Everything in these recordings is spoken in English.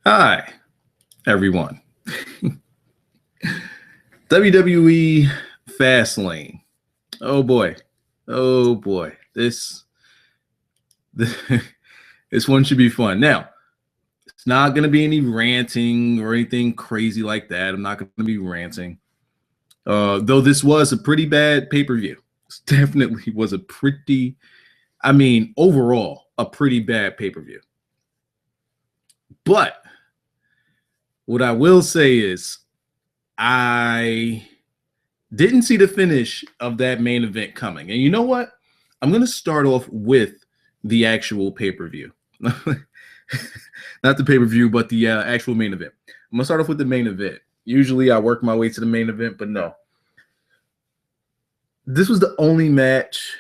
Hi, everyone. WWE FASTLANE. Oh boy. Oh boy. This one should be fun. Now, it's not going to be any ranting or anything crazy like that. I'm not going to be ranting. Though this was a pretty bad pay-per-view. This definitely was overall, a pretty bad pay-per-view. But what I will say is I didn't see the finish of that main event coming. And you know what? I'm going to start off with the actual pay-per-view. Not the pay-per-view, but the actual main event. I'm going to start off with the main event. Usually I work my way to the main event, but no. This was the only match.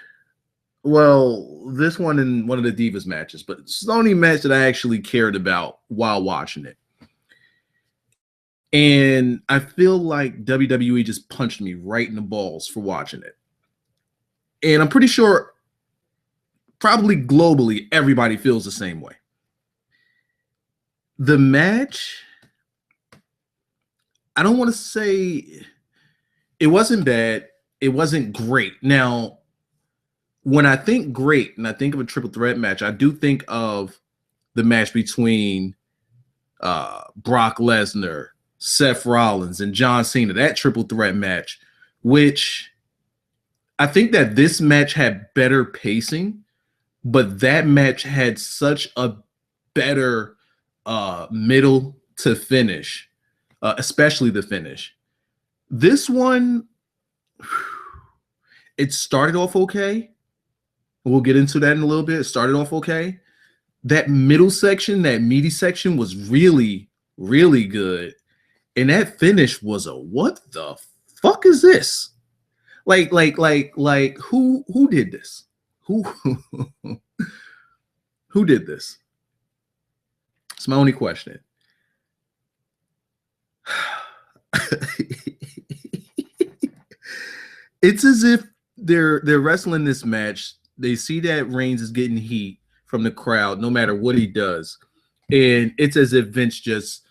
Well, this one and one of the Divas matches, but it's the only match that I actually cared about while watching it. And I feel like WWE just punched me right in the balls for watching it. And I'm pretty sure probably globally everybody feels the same way. The match, I don't want to say it wasn't bad. It wasn't great. Now, when I think great and I think of a triple threat match, I do think of the match between Brock Lesnar, Seth Rollins, and John Cena, that triple threat match, which I think that this match had better pacing, but that match had such a better middle to finish, especially the finish. This one, it started off okay. We'll get into that in a little bit. It started off okay. That middle section, that meaty section was really, really good. And that finish was a what the fuck is this? Like who did this? Who did this? It's my only question. It's as if they're wrestling this match. They see that Reigns is getting heat from the crowd, no matter what he does. And it's as if Vince just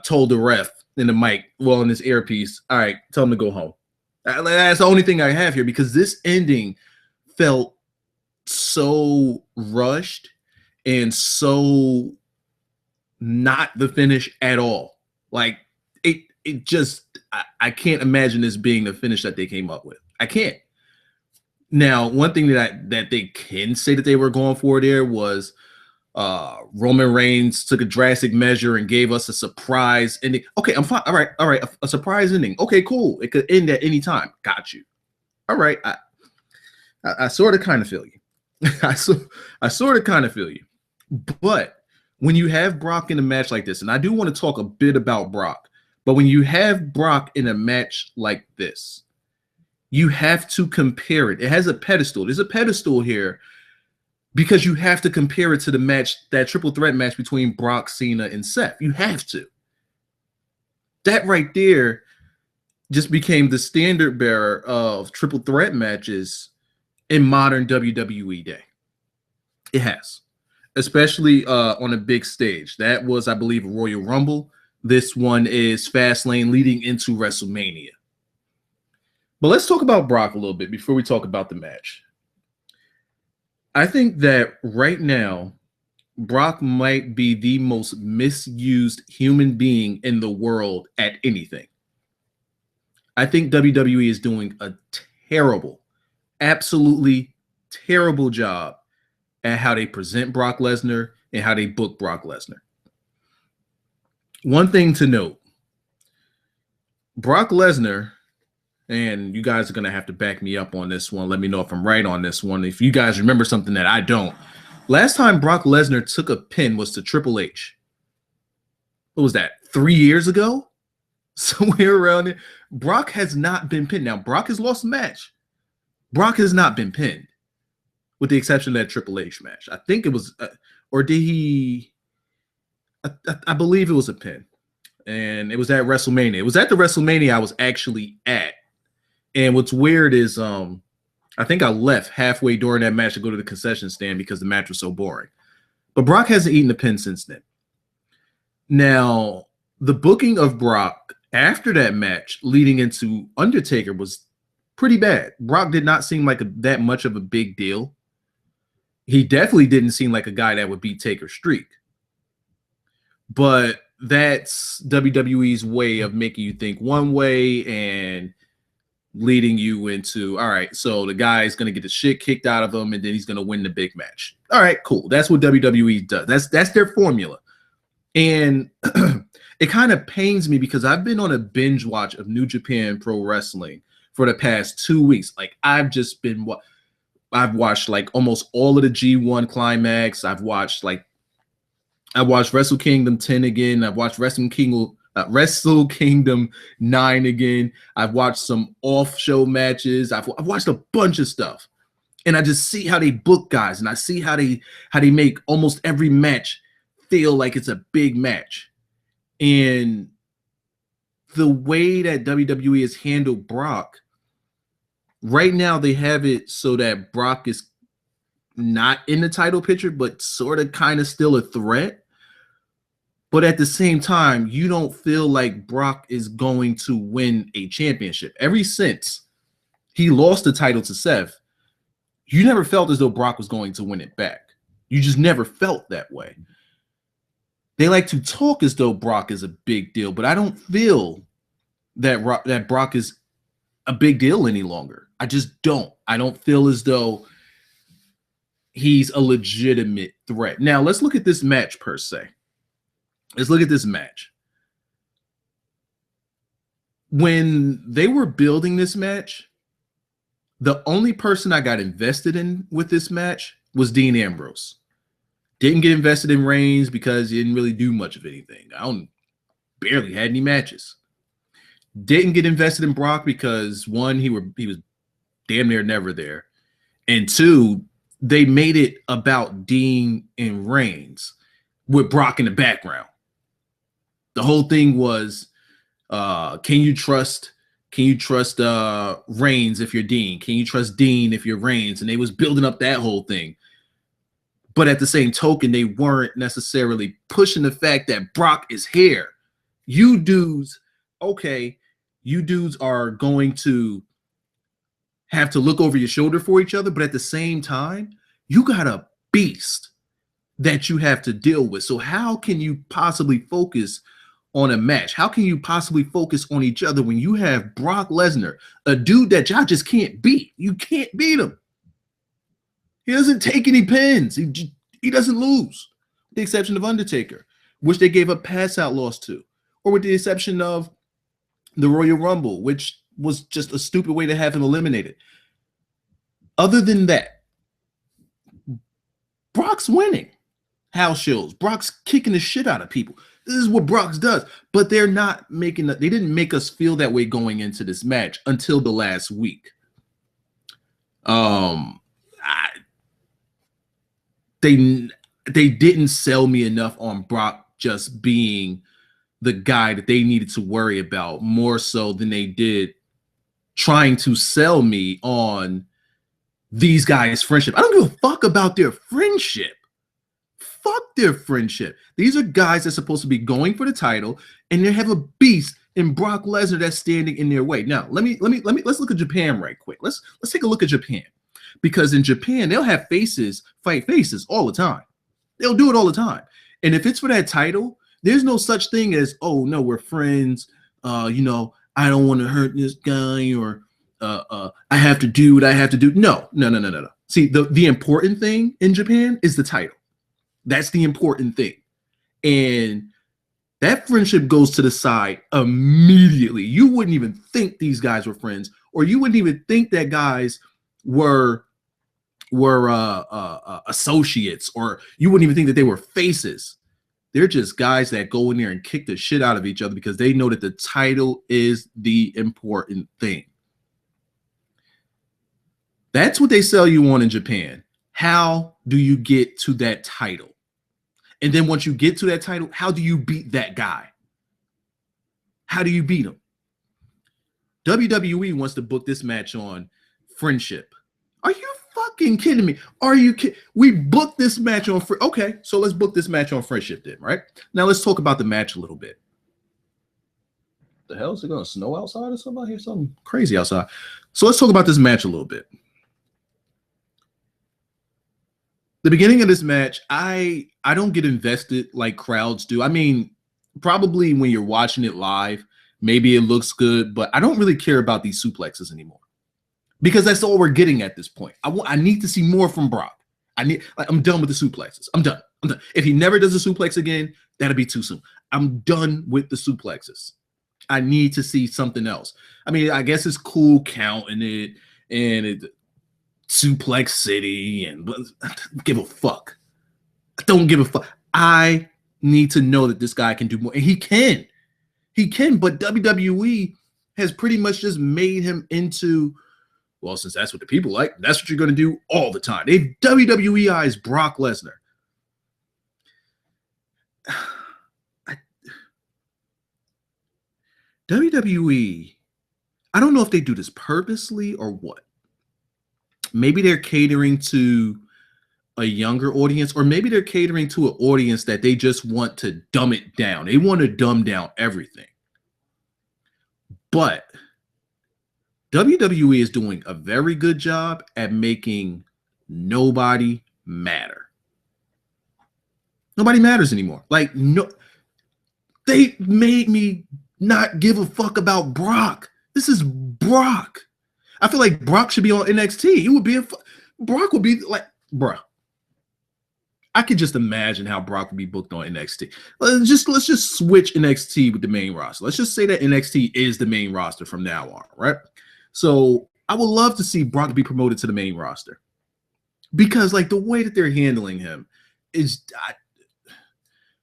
told the ref in the mic, well, in this earpiece, all right, tell him to go home. That's the only thing I have here, because this ending felt so rushed and so not the finish at all. Like it just, I can't imagine this being the finish that they came up with. I can't. Now, one thing that they can say that they were going for there was Roman Reigns took a drastic measure and gave us a surprise ending. Okay, I'm fine. All right. A surprise ending. Okay, cool. It could end at any time. Got you. All right. I sort of kind of feel you. I sort of kind of feel you. But when you have Brock in a match like this, and I do want to talk a bit about Brock, but when you have Brock in a match like this, you have to compare it. It has a pedestal. There's a pedestal here because you have to compare it to the match, that triple threat match between Brock, Cena, and Seth. You have to. That right there just became the standard bearer of triple threat matches in modern WWE day. It has, especially on a big stage. That was, I believe, a Royal Rumble. This one is Fastlane leading into WrestleMania. But let's talk about Brock a little bit before we talk about the match. I think that right now, Brock might be the most misused human being in the world at anything. I think WWE is doing a terrible, absolutely terrible job at how they present Brock Lesnar and how they book Brock Lesnar. One thing to note, Brock Lesnar, and you guys are going to have to back me up on this one. Let me know if I'm right on this one. If you guys remember something that I don't. Last time Brock Lesnar took a pin was to Triple H. What was that, 3 years ago? Somewhere around it. Brock has not been pinned. Now, Brock has lost a match. Brock has not been pinned, with the exception of that Triple H match. I think it was, or did he? I believe it was a pin. And it was at WrestleMania. It was at the WrestleMania I was actually at. And what's weird is I think I left halfway during that match to go to the concession stand because the match was so boring. But Brock hasn't eaten a pin since then. Now, the booking of Brock after that match leading into Undertaker was pretty bad. Brock did not seem like that much of a big deal. He definitely didn't seem like a guy that would beat Taker's streak. But that's WWE's way of making you think one way and leading you into, all right, so the guy's going to get the shit kicked out of him and then he's going to win the big match. All right, cool. That's what WWE does. That's their formula. And it kind of pains me because I've been on a binge watch of New Japan Pro Wrestling for the past 2 weeks. Like, I've watched like almost all of the G1 Climax. I watched Wrestle Kingdom 10 again. I've watched Wrestle Kingdom 9 again. I've watched some off-show matches. I've watched a bunch of stuff. And I just see how they book guys, and I see how they make almost every match feel like it's a big match. And the way that WWE has handled Brock, right now they have it so that Brock is not in the title picture, but sort of kind of still a threat. But at the same time, you don't feel like Brock is going to win a championship. Ever since he lost the title to Seth, you never felt as though Brock was going to win it back. You just never felt that way. They like to talk as though Brock is a big deal, but I don't feel that Brock is a big deal any longer. I just don't. I don't feel as though he's a legitimate threat. Now, let's look at this match per se. Let's look at this match. When they were building this match, the only person I got invested in with this match was Dean Ambrose. Didn't get invested in Reigns because he didn't really do much of anything. Barely had any matches. Didn't get invested in Brock because one, he was damn near never there. And two, they made it about Dean and Reigns with Brock in the background. The whole thing was, can you trust Reigns if you're Dean? Can you trust Dean if you're Reigns? And they was building up that whole thing. But at the same token, they weren't necessarily pushing the fact that Brock is here. You dudes are going to have to look over your shoulder for each other, but at the same time, you got a beast that you have to deal with. So how can you possibly focus on a match? How can you possibly focus on each other when you have Brock Lesnar, a dude that y'all just can't beat? You can't beat him. He doesn't take any pins. He doesn't lose, with the exception of Undertaker, which they gave a pass-out loss to, or with the exception of the Royal Rumble, which was just a stupid way to have him eliminated. Other than that, Brock's winning house shows. Brock's kicking the shit out of people. This is what Brock does. But they're not making they didn't make us feel that way going into this match until the last week. They didn't sell me enough on Brock just being the guy that they needed to worry about, more so than they did trying to sell me on these guys' friendship. I don't give a fuck about their friendship. Fuck their friendship. These are guys that's supposed to be going for the title, and they have a beast in Brock Lesnar that's standing in their way. Now, let's look at Japan right quick. Let's take a look at Japan. Because in Japan, they'll have faces fight faces all the time. They'll do it all the time. And if it's for that title, there's no such thing as, oh, no, we're friends. I don't want to hurt this guy, or I have to do what I have to do. No. See, the important thing in Japan is the title. That's the important thing. And that friendship goes to the side immediately. You wouldn't even think these guys were friends, or you wouldn't even think that guys were associates, or you wouldn't even think that they were faces. They're just guys that go in there and kick the shit out of each other because they know that the title is the important thing. That's what they sell you on in Japan. How do you get to that title? And then once you get to that title, how do you beat that guy? How do you beat him? WWE wants to book this match on friendship. Are you fucking fucking kidding me? Are you kidding? We booked this match on okay, so let's book this match on Friendship then, right? Now let's talk about the match a little bit. The hell is it going to snow outside or something? I hear something crazy outside. So let's talk about this match a little bit. The beginning of this match, I don't get invested like crowds do. I mean, probably when you're watching it live, maybe it looks good, but I don't really care about these suplexes anymore because that's all we're getting at this point. I need to see more from Brock. I'm done with the suplexes. I'm done. If he never does a suplex again, that'll be too soon. I'm done with the suplexes. I need to see something else. I mean, I guess it's cool counting it and it Suplex City and I don't give a fuck. I don't give a fuck. I need to know that this guy can do more. And he can. He can, but WWE has pretty much just made him into, well, since that's what the people like, that's what you're going to do all the time. They've WWEized Brock Lesnar. WWE, I don't know if they do this purposely or what. Maybe they're catering to a younger audience, or maybe they're catering to an audience that they just want to dumb it down. They want to dumb down everything. But WWE is doing a very good job at making nobody matter. Nobody matters anymore. Like, no, they made me not give a fuck about Brock. This is Brock. I feel like Brock should be on NXT. It would be Brock would be like, bruh. I could just imagine how Brock would be booked on NXT. Let's just switch NXT with the main roster. Let's just say that NXT is the main roster from now on, right? So I would love to see Brock be promoted to the main roster because, like, the way that they're handling him is,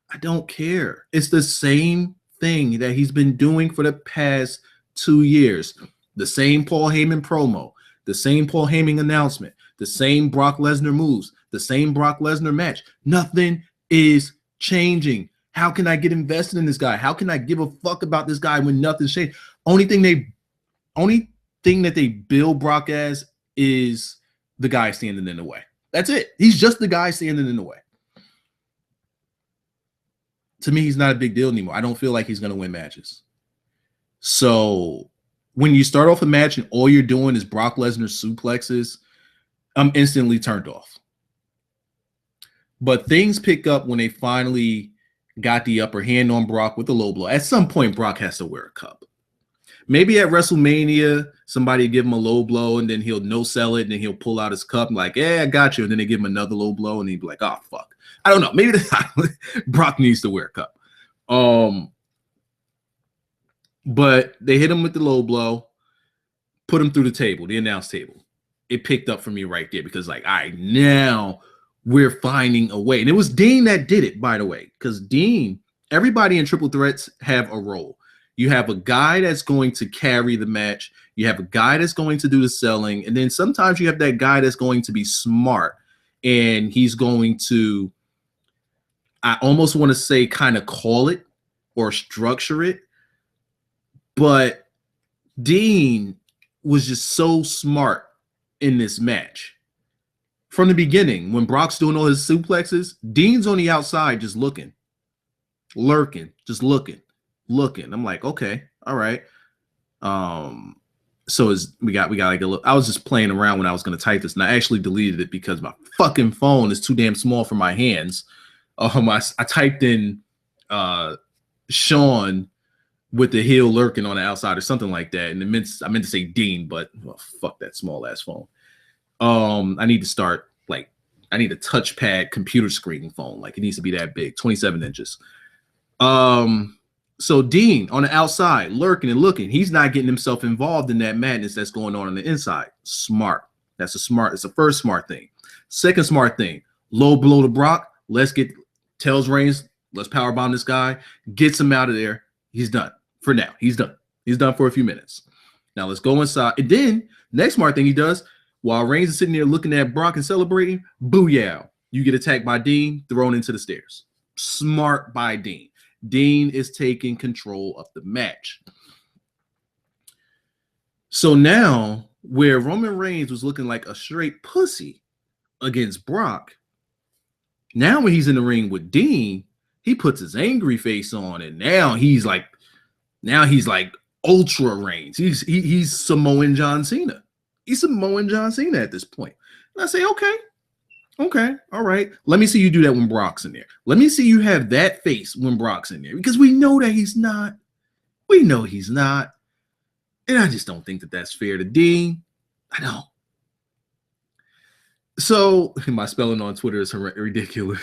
I don't care. It's the same thing that he's been doing for the past 2 years. The same Paul Heyman promo, the same Paul Heyman announcement, the same Brock Lesnar moves, the same Brock Lesnar match. Nothing is changing. How can I get invested in this guy? How can I give a fuck about this guy when nothing's changed? Only thing that they build Brock as is the guy standing in the way. That's it. He's just the guy standing in the way. To me, he's not a big deal anymore. I don't feel like he's going to win matches. So when you start off a match and all you're doing is Brock Lesnar suplexes, I'm instantly turned off. But things pick up when they finally got the upper hand on Brock with the low blow. At some point, Brock has to wear a cup. Maybe at WrestleMania, somebody give him a low blow and then he'll no-sell it and then he'll pull out his cup and like, yeah, I got you. And then they give him another low blow and he'd be like, oh, fuck. I don't know. Maybe Brock needs to wear a cup. But they hit him with the low blow, put him through the table, the announce table. It picked up for me right there because, like, all right, now we're finding a way. And it was Dean that did it, by the way, because Dean, everybody in Triple Threats have a role. You have a guy that's going to carry the match. You have a guy that's going to do the selling. And then sometimes you have that guy that's going to be smart and he's going to, I almost want to say, kind of call it or structure it. But Dean was just so smart in this match. From the beginning, when Brock's doing all his suplexes, Dean's on the outside just looking, lurking, just looking. I'm like, okay, all right. So we got like a little, I was just playing around when I was going to type this, and I actually deleted it because my fucking phone is too damn small for my hands. I typed in Sean with the heel lurking on the outside or something like that, and I meant to say Dean, but well, fuck that small ass phone. I need a touchpad computer screen phone. Like, it needs to be that big, 27 inches. So Dean on the outside, lurking and looking, he's not getting himself involved in that madness that's going on the inside. Smart. It's the first smart thing. Second smart thing, low blow to Brock. Tells Reigns, let's powerbomb this guy, gets him out of there. He's done for now. He's done. He's done for a few minutes. Now let's go inside. And then next smart thing he does, while Reigns is sitting there looking at Brock and celebrating, booyah, you get attacked by Dean, thrown into the stairs. Smart by Dean. Dean is taking control of the match. So now, where Roman Reigns was looking like a straight pussy against Brock. Now when he's in the ring with Dean, he puts his angry face on, and now he's like ultra Reigns. He's Samoan John Cena. He's Samoan John Cena at this point. And I say, okay, all right. Let me see you do that when Brock's in there. Let me see you have that face when Brock's in there, because we know that he's not. We know he's not. And I just don't think that that's fair to Dean. I don't. So my spelling on Twitter is ridiculous.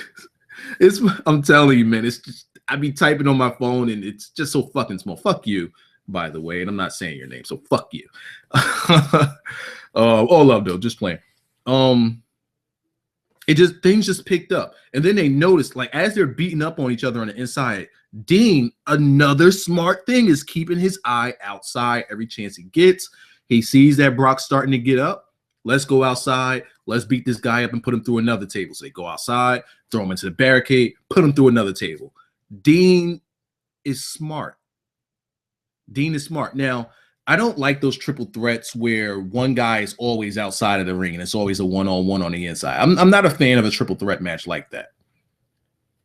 I'm telling you, man, it's just, I be typing on my phone and it's just so fucking small. Fuck you, by the way. And I'm not saying your name, so fuck you. All love though, just playing. Things just picked up. And then they noticed, like, as they're beating up on each other on the inside, Dean, another smart thing is keeping his eye outside every chance he gets. He sees that Brock's starting to get up. Let's go outside. Let's beat this guy up and put him through another table. So they go outside, throw him into the barricade, put him through another table. Dean is smart. Dean is smart. Now, I don't like those triple threats where one guy is always outside of the ring and it's always a one-on-one on the inside. I'm not a fan of a triple threat match like that.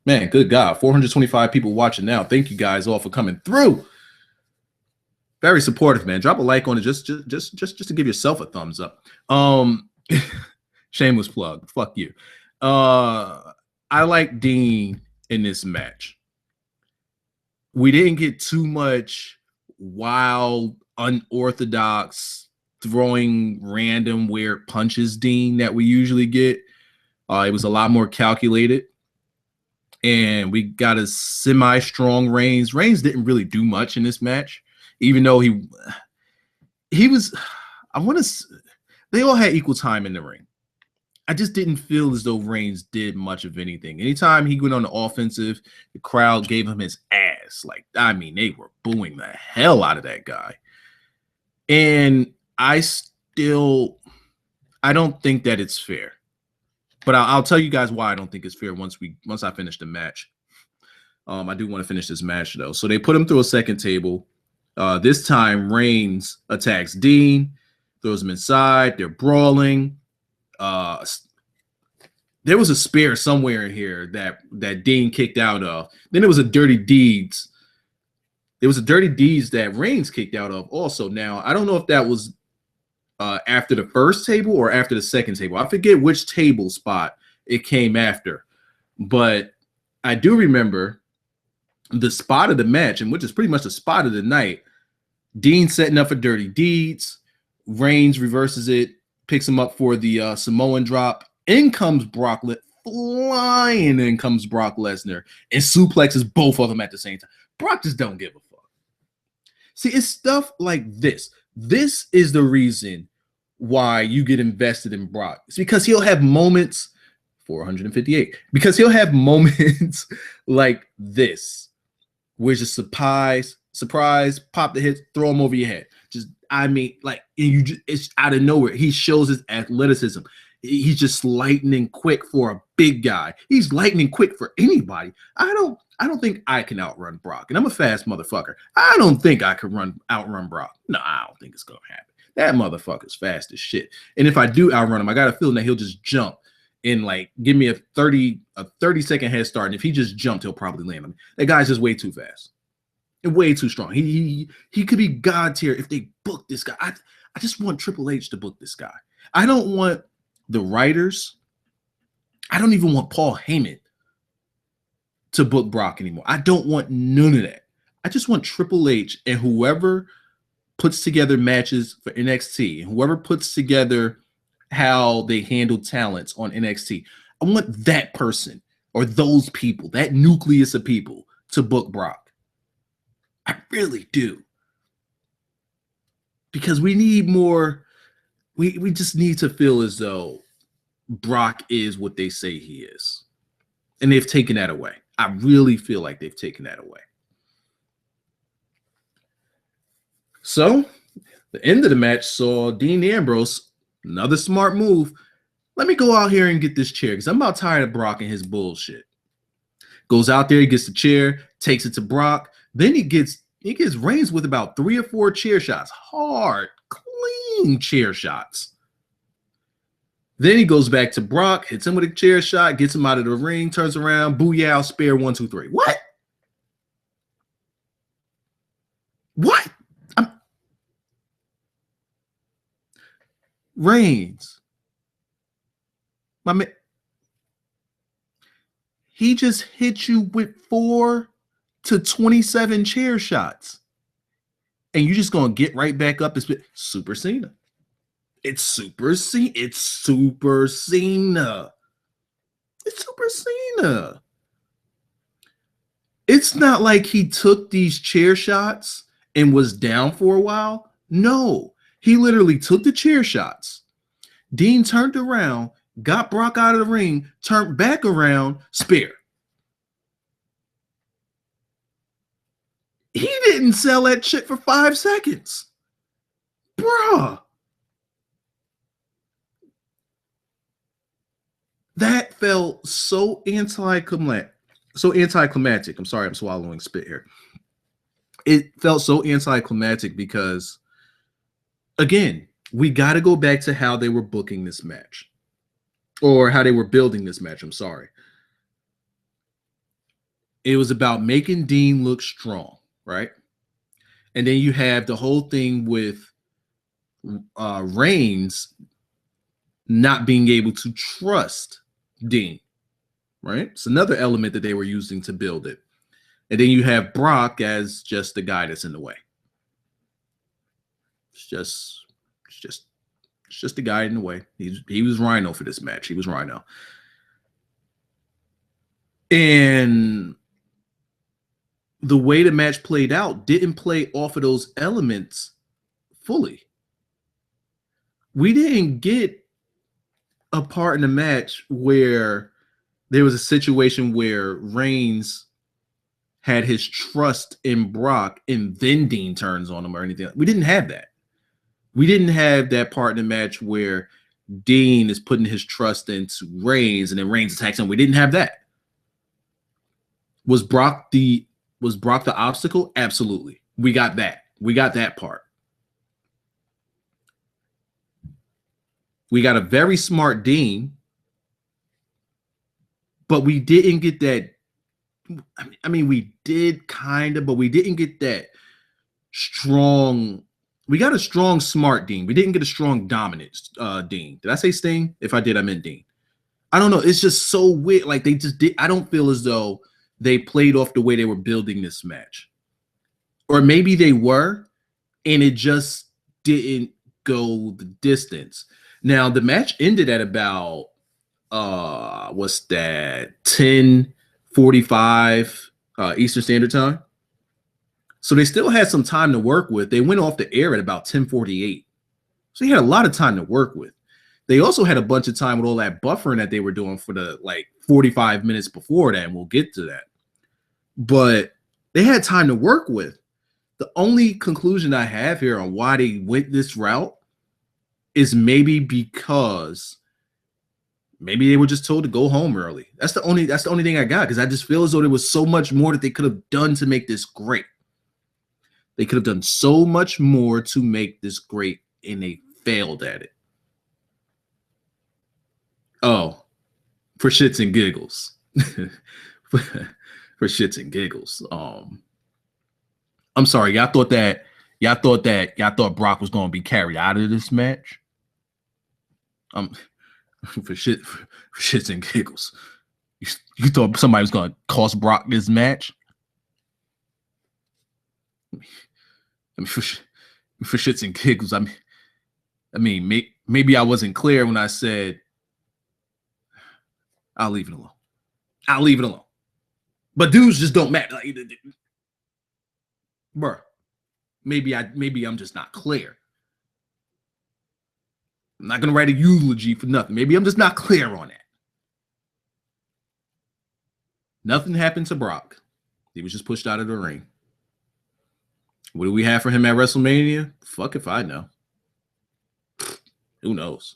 Man, good God, 425 people watching now. Thank you guys all for coming through. Very supportive, man. Drop a like on it just to give yourself a thumbs up. Shameless plug. Fuck you. I like Dean in this match. We didn't get too much wild, unorthodox, throwing random weird punches Dean that we usually get. It was a lot more calculated. And we got a semi-strong Reigns. Reigns didn't really do much in this match, even though he was, they all had equal time in the ring. I just didn't feel as though Reigns did much of anything. Anytime he went on the offensive, the crowd gave him his ass. Like, I mean, they were booing the hell out of that guy. And I don't think that it's fair. But I'll tell you guys why I don't think it's fair once I finish the match. I do want to finish this match, though. So they put him through a second table. This time, Reigns attacks Dean, throws him inside. They're brawling. There was a spear somewhere in here that Dean kicked out of. Then there was a Dirty Deeds. There was a Dirty Deeds that Reigns kicked out of also. Now, I don't know if that was after the first table or after the second table. I forget which table spot it came after. But I do remember the spot of the match, and which is pretty much the spot of the night. Dean setting up for Dirty Deeds. Reigns reverses it, picks him up for the Samoan drop. In comes Brock, flying in comes Brock Lesnar, and suplexes both of them at the same time. Brock just don't give a fuck. See, it's stuff like this. This is the reason why you get invested in Brock. It's because he'll have moments, 458, because he'll have moments like this, where it's just surprise, pop the hits, throw him over your head. It's out of nowhere. He shows his athleticism. He's just lightning quick for a big guy. He's lightning quick for anybody. I don't think I can outrun Brock, and I'm a fast motherfucker. I don't think I can outrun Brock. No, I don't think it's gonna happen. That motherfucker's fast as shit. And if I do outrun him, I got a feeling that he'll just jump and like give me a 30-second head start. And if he just jumped, he'll probably land on me. That guy's just way too fast and way too strong. He could be God tier if they book this guy. I just want Triple H to book this guy. I don't want the writers. I don't even want Paul Heyman to book Brock anymore. I don't want none of that. I just want Triple H and whoever puts together matches for NXT, and whoever puts together how they handle talents on NXT. I want that person or those people, that nucleus of people, to book Brock. I really do. Because we need more. We just need to feel as though Brock is what they say he is. And they've taken that away. I really feel like they've taken that away. So, the end of the match saw Dean Ambrose, another smart move. Let me go out here and get this chair because I'm about tired of Brock and his bullshit. Goes out there, he gets the chair, takes it to Brock. Then he gets Reigns with about 3 or 4 chair shots. Hard, clean chair shots. Then he goes back to Brock, hits him with a chair shot, gets him out of the ring, turns around, booyah, spear, 1, 2, 3. What? What? Reigns. My man. He just hit you with 4 to 27 chair shots. And you're just going to get right back up and spit. Super Cena. It's Super Cena. It's Super Cena. It's Super Cena. It's not like he took these chair shots and was down for a while. No, he literally took the chair shots. Dean turned around, got Brock out of the ring, turned back around, spear. He didn't sell that shit for 5 seconds. Bruh. That felt so anticlimactic. I'm sorry, I'm swallowing spit here. It felt so anticlimactic because, again, we got to go back to how they were booking this match. Or how they were building this match, I'm sorry. It was about making Dean look strong, right? And then you have the whole thing with Reigns not being able to trust Dean, right? It's another element that they were using to build it. And then you have Brock as just the guy that's in the way. It's just the guy in the way. He was Rhino for this match. He was Rhino. And the way the match played out didn't play off of those elements fully. We didn't get a part in the match where there was a situation where Reigns had his trust in Brock and then Dean turns on him or anything. We didn't have that. We didn't have that part in the match where Dean is putting his trust into Reigns and then Reigns attacks him. We didn't have that. Was Brock the obstacle? Absolutely. We got that. We got that part. We got a very smart Dean, but we didn't get that. I mean, we did kind of, but we didn't get that strong. We got a strong, smart Dean. We didn't get a strong, dominant Dean. Did I say Sting? If I did, I meant Dean. I don't know. It's just so weird. Like they just did. I don't feel as though they played off the way they were building this match. Or maybe they were, and it just didn't go the distance. Now, the match ended at about, what's that, 10:45 Eastern Standard Time. So they still had some time to work with. They went off the air at about 10:48. So they had a lot of time to work with. They also had a bunch of time with all that buffering that they were doing for the 45 minutes before that, and we'll get to that. But they had time to work with. The only conclusion I have here on why they went this route is maybe because maybe they were just told to go home early. That's the only thing I got, because I just feel as though there was so much more that they could have done to make this great. They could have done so much more to make this great, and they failed at it. Oh, for shits and giggles. For shits and giggles. I'm sorry, y'all thought Brock was going to be carried out of this match. For shits and giggles. You thought somebody was going to cost Brock this match? I mean, for shits and giggles. I mean, maybe I wasn't clear when I said I'll leave it alone. I'll leave it alone. But dudes just don't matter. Bruh, maybe I'm just not clear. I'm not gonna write a eulogy for nothing. Maybe I'm just not clear on that. Nothing happened to Brock. He was just pushed out of the ring. What do we have for him at WrestleMania? Fuck if I know. Who knows?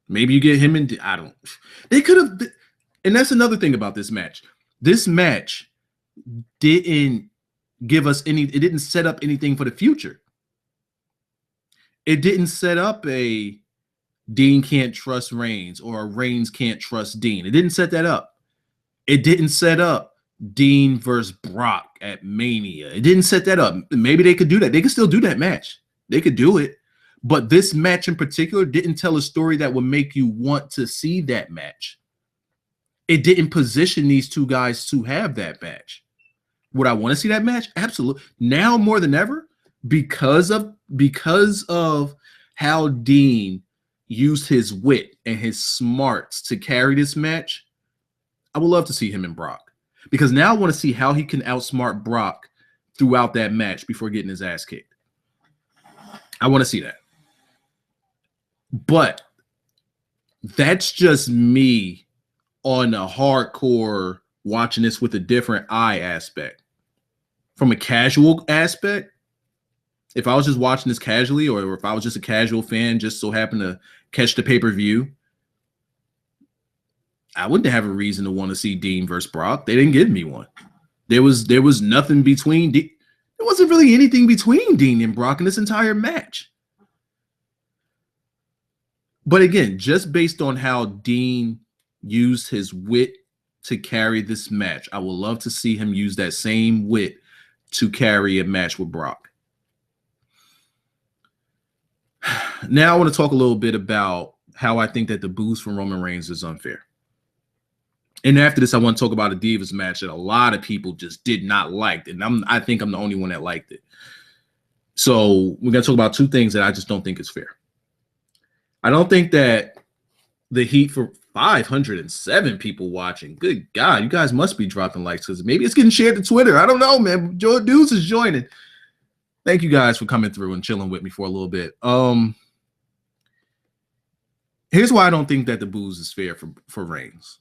Maybe you get him in. I don't. They could have. And that's another thing about this match. This match didn't give us any. It didn't set up anything for the future. It didn't set up a Dean can't trust Reigns or Reigns can't trust Dean. It didn't set that up. It didn't set up Dean versus Brock at Mania. It didn't set that up. Maybe they could do that. They could still do that match. They could do it. But this match in particular didn't tell a story that would make you want to see that match. It didn't position these two guys to have that match. Would I want to see that match? Absolutely. Now more than ever, because of how Dean used his wit and his smarts to carry this match, I would love to see him and Brock. Because now I want to see how he can outsmart Brock throughout that match before getting his ass kicked. I want to see that. But that's just me on a hardcore watching this with a different eye aspect. From a casual aspect, if I was just watching this casually, or if I was just a casual fan, just so happened to catch the pay-per-view, I wouldn't have a reason to want to see Dean versus Brock. They didn't give me one. There was nothing between. There wasn't really anything between Dean and Brock in this entire match. But again, just based on how Dean used his wit to carry this match, I would love to see him use that same wit to carry a match with Brock. Now I want to talk a little bit about how I think that the boost from Roman Reigns is unfair. And after this, I want to talk about a Divas match that a lot of people just did not like. And I think I'm the only one that liked it. So we're going to talk about two things that I just don't think is fair. I don't think that the heat for 507 people watching. Good God, you guys must be dropping likes because maybe it's getting shared to Twitter. I don't know, man. Joe Deuce is joining. Thank you guys for coming through and chilling with me for a little bit. Here's why I don't think that the booze is fair for Reigns.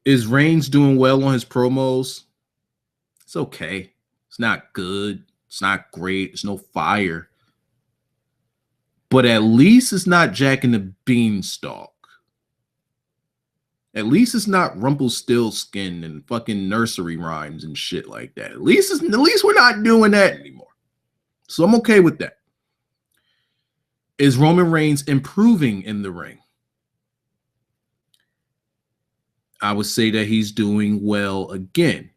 Is Reigns doing well on his promos? It's okay. It's not good. It's not great. There's no fire. But at least it's not Jack and the Beanstalk. At least it's not Rumpelstiltskin and fucking nursery rhymes and shit like that. At least we're not doing that anymore. So I'm okay with that. Is Roman Reigns improving in the ring? I would say that he's doing well again.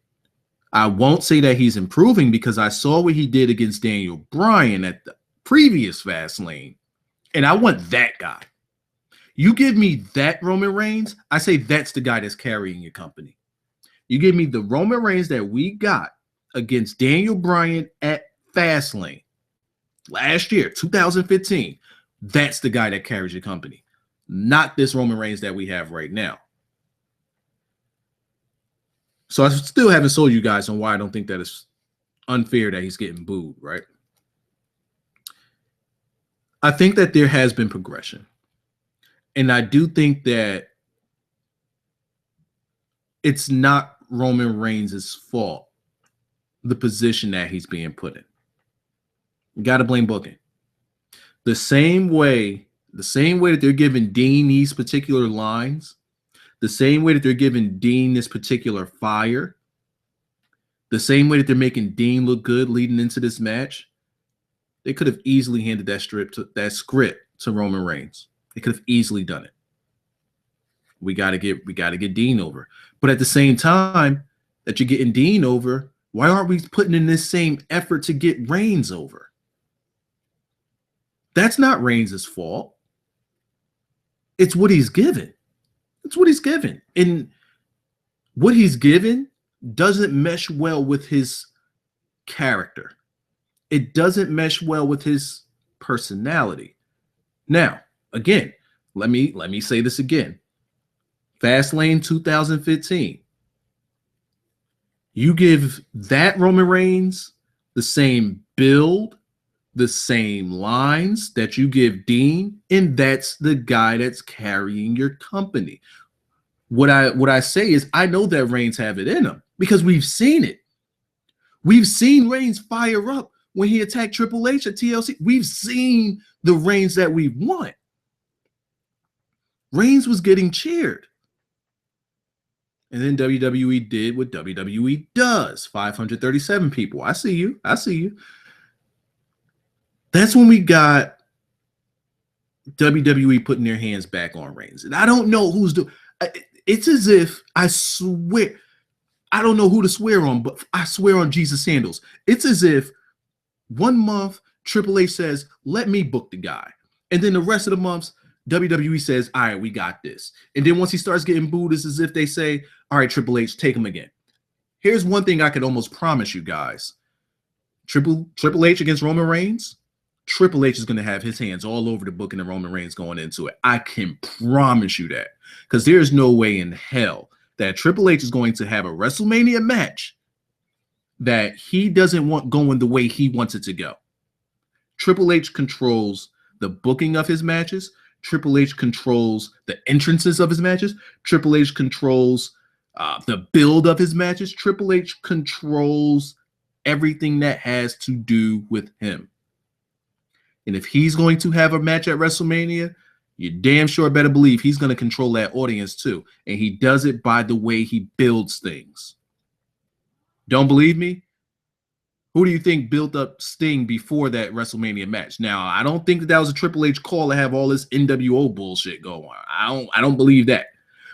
I won't say that he's improving because I saw what he did against Daniel Bryan at the previous Fastlane. And I want that guy. You give me that Roman Reigns, I say that's the guy that's carrying your company. You give me the Roman Reigns that we got against Daniel Bryan at Fastlane last year, 2015. That's the guy that carries your company. Not this Roman Reigns that we have right now. So I still haven't sold you guys on why I don't think that it's unfair that he's getting booed, right? I think that there has been progression. And I do think that it's not Roman Reigns' fault, the position that he's being put in. You got to blame booking. The same way that they're giving Dean these particular lines, the same way that they're giving Dean this particular fire, the same way that they're making Dean look good leading into this match, they could have easily handed that script to Roman Reigns. They could have easily done it. We got to get Dean over. But at the same time that you're getting Dean over, why aren't we putting in this same effort to get Reigns over? That's not Reigns' fault. It's what he's given. It's what he's given. And what he's given doesn't mesh well with his character. It doesn't mesh well with his personality. Now, again, let me say this again. Fastlane 2015. You give that Roman Reigns the same build, the same lines that you give Dean, and that's the guy that's carrying your company. What I say is I know that Reigns have it in him because we've seen it. We've seen Reigns fire up when he attacked Triple H at TLC. We've seen the Reigns that we want. Reigns was getting cheered. And then WWE did what WWE does. 537 people. I see you. That's when we got WWE putting their hands back on Reigns. And I don't know who's doing. It's as if, I swear, I don't know who to swear on, but I swear on Jesus sandals. It's as if 1 month Triple H says, let me book the guy. And then the rest of the months, WWE says, all right, we got this. And then once he starts getting booed, it's as if they say, all right, Triple H, take him again. Here's one thing I can almost promise you guys. Triple H against Roman Reigns, Triple H is going to have his hands all over the booking of Roman Reigns going into it. I can promise you that. Because there's no way in hell that Triple H is going to have a WrestleMania match that he doesn't want going the way he wants it to go. Triple H controls the booking of his matches. Triple H controls the entrances of his matches. Triple H controls the build of his matches. Triple H controls everything that has to do with him. And if he's going to have a match at WrestleMania, you damn sure better believe he's going to control that audience too. And he does it by the way he builds things. Don't believe me? Who do you think built up Sting before that WrestleMania match? Now, I don't think that was a Triple H call to have all this NWO bullshit go on. I don't believe that.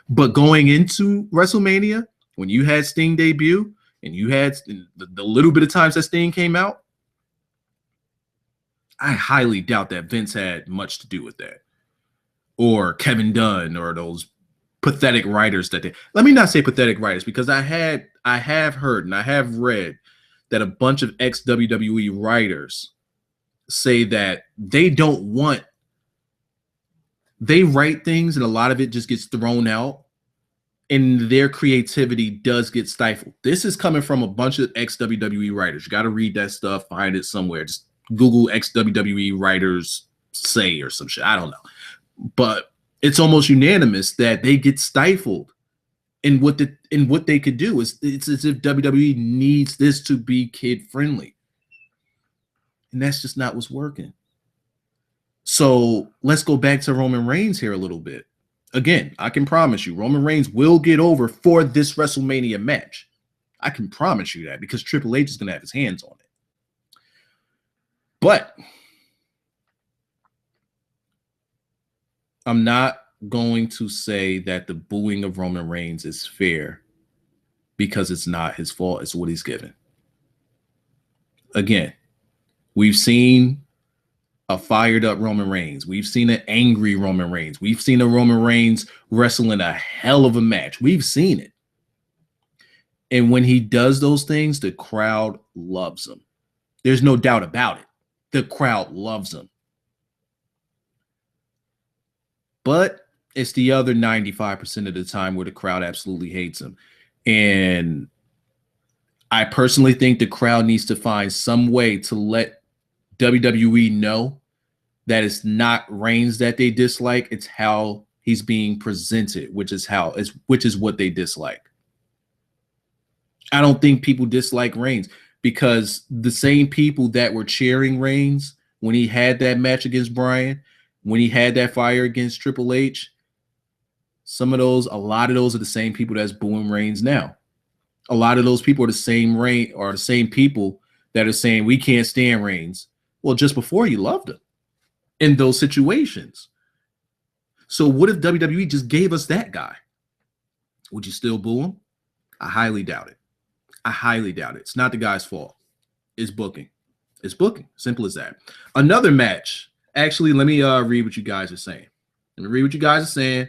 But going into WrestleMania, when you had Sting debut and you had the little bit of times that Sting came out, I highly doubt that Vince had much to do with that. Or Kevin Dunn or those pathetic writers that they... Let me not say pathetic writers, because I have heard and I have read that a bunch of ex-WWE writers say that they don't want... They write things and a lot of it just gets thrown out and their creativity does get stifled. This is coming from a bunch of ex-WWE writers. You got to read that stuff, find it somewhere. Just Google ex-WWE writers say or some shit. I don't know. But it's almost unanimous that they get stifled in what they could do. It's as if WWE needs this to be kid friendly. And that's just not what's working. So let's go back to Roman Reigns here a little bit. Again, I can promise you Roman Reigns will get over for this WrestleMania match. I can promise you that, because Triple H is going to have his hands on it. But I'm not going to say that the booing of Roman Reigns is fair, because it's not his fault. It's what he's given. Again, we've seen a fired up Roman Reigns. We've seen an angry Roman Reigns. We've seen a Roman Reigns wrestling a hell of a match. We've seen it. And when he does those things, the crowd loves him. There's no doubt about it. The crowd loves him. But it's the other 95% of the time where the crowd absolutely hates him. And I personally think the crowd needs to find some way to let WWE know that it's not Reigns that they dislike. It's how he's being presented, which is what they dislike. I don't think people dislike Reigns, because the same people that were cheering Reigns when he had that match against Bryan, when he had that fire against Triple H, a lot of those are the same people that's booing Reigns now. A lot of those people are the same people that are saying we can't stand Reigns. Well, just before you loved him in those situations. So what if WWE just gave us that guy? Would you still boo him? I highly doubt it. I highly doubt it. It's not the guy's fault. It's booking. It's booking. Simple as that. Another match. Actually, let me read what you guys are saying. Let me read what you guys are saying.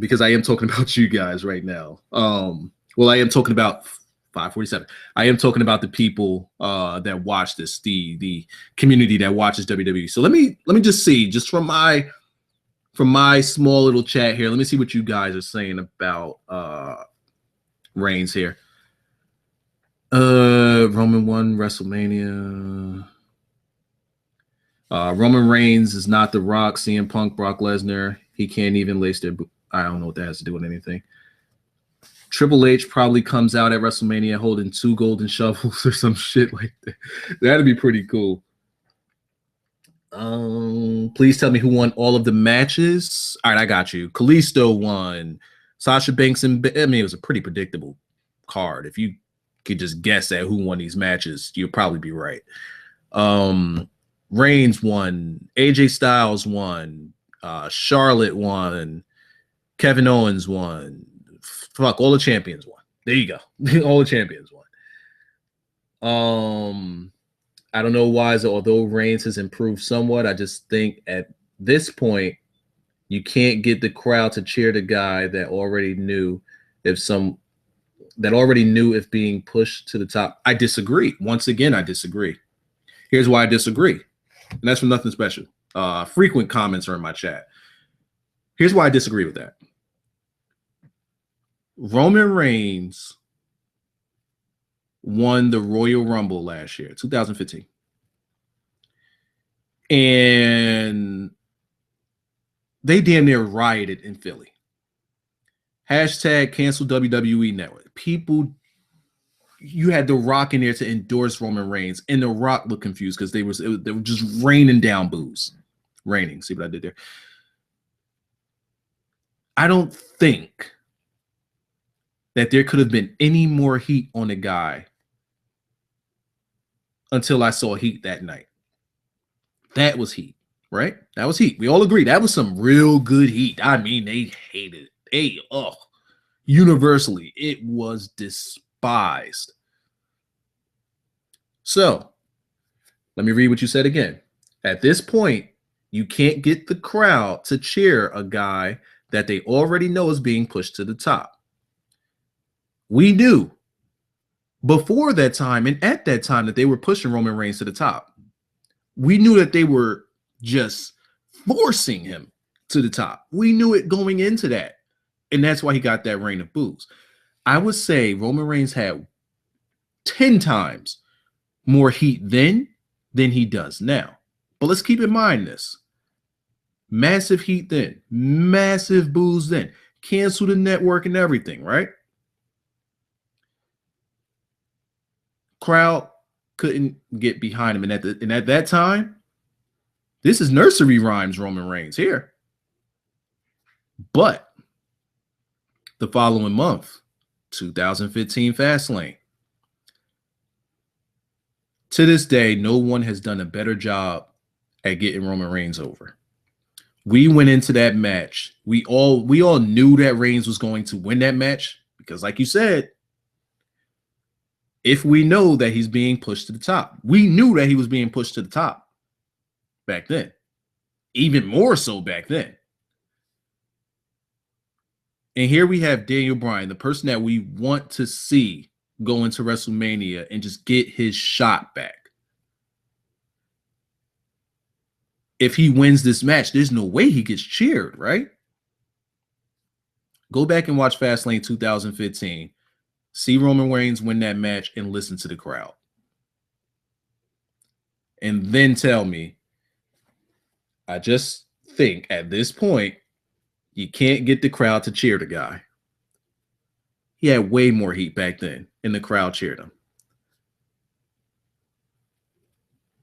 Because I am talking about you guys right now. Well, I am talking about 547. I am talking about the people that watch this, the community that watches WWE. So let me just see, just from my small little chat here, let me see what you guys are saying about Reigns here. Roman won WrestleMania. Roman Reigns is not The Rock, CM Punk, Brock Lesnar. He can't even lace their I don't know what that has to do with anything. Triple H probably comes out at WrestleMania holding 2 golden shovels or some shit like that. That'd be pretty cool. Please tell me who won all of the matches. All right, I got you. Kalisto won. Sasha Banks and it was a pretty predictable card. If you could just guess at who won these matches, you'll probably be right. Reigns won. AJ Styles won. Charlotte won. Kevin Owens won. Fuck, all the champions won. There you go. All the champions won. I don't know why, although Reigns has improved somewhat, I just think at this point, you can't get the crowd to cheer the guy that already knew if being pushed to the top. I disagree. Once again, I disagree. Here's why I disagree. And that's from Nothing Special. Frequent comments are in my chat. Here's why I disagree with that. Roman Reigns won the Royal Rumble last year, 2015. And they damn near rioted in Philly. Hashtag cancel WWE Network. People, you had The Rock in there to endorse Roman Reigns, and The Rock looked confused because they were just raining down boos. Raining. See what I did there? I don't think that there could have been any more heat on the guy until I saw heat that night. That was heat, right? That was heat. We all agree that was some real good heat. I mean, they hated it. Universally, it was despised. So, let me read what you said again. At this point, you can't get the crowd to cheer a guy that they already know is being pushed to the top. We knew before that time and at that time that they were pushing Roman Reigns to the top. We knew that they were just forcing him to the top. We knew it going into that. And that's why he got that reign of boos. I would say Roman Reigns had 10 times more heat then than he does now. But let's keep in mind this. Massive heat then. Massive boos then. Cancel the network and everything, right? Crowd couldn't get behind him. And at that time, this is nursery rhymes Roman Reigns here. But the following month, 2015 Fastlane. To this day, no one has done a better job at getting Roman Reigns over. We went into that match. We all knew that Reigns was going to win that match because, like you said, if we know that he's being pushed to the top, we knew that he was being pushed to the top back then, even more so back then. And here we have Daniel Bryan, the person that we want to see go into WrestleMania and just get his shot back. If he wins this match, there's no way he gets cheered, right? Go back and watch Fastlane 2015. See Roman Reigns win that match and listen to the crowd. And then tell me, I just think at this point, you can't get the crowd to cheer the guy. He had way more heat back then, and the crowd cheered him.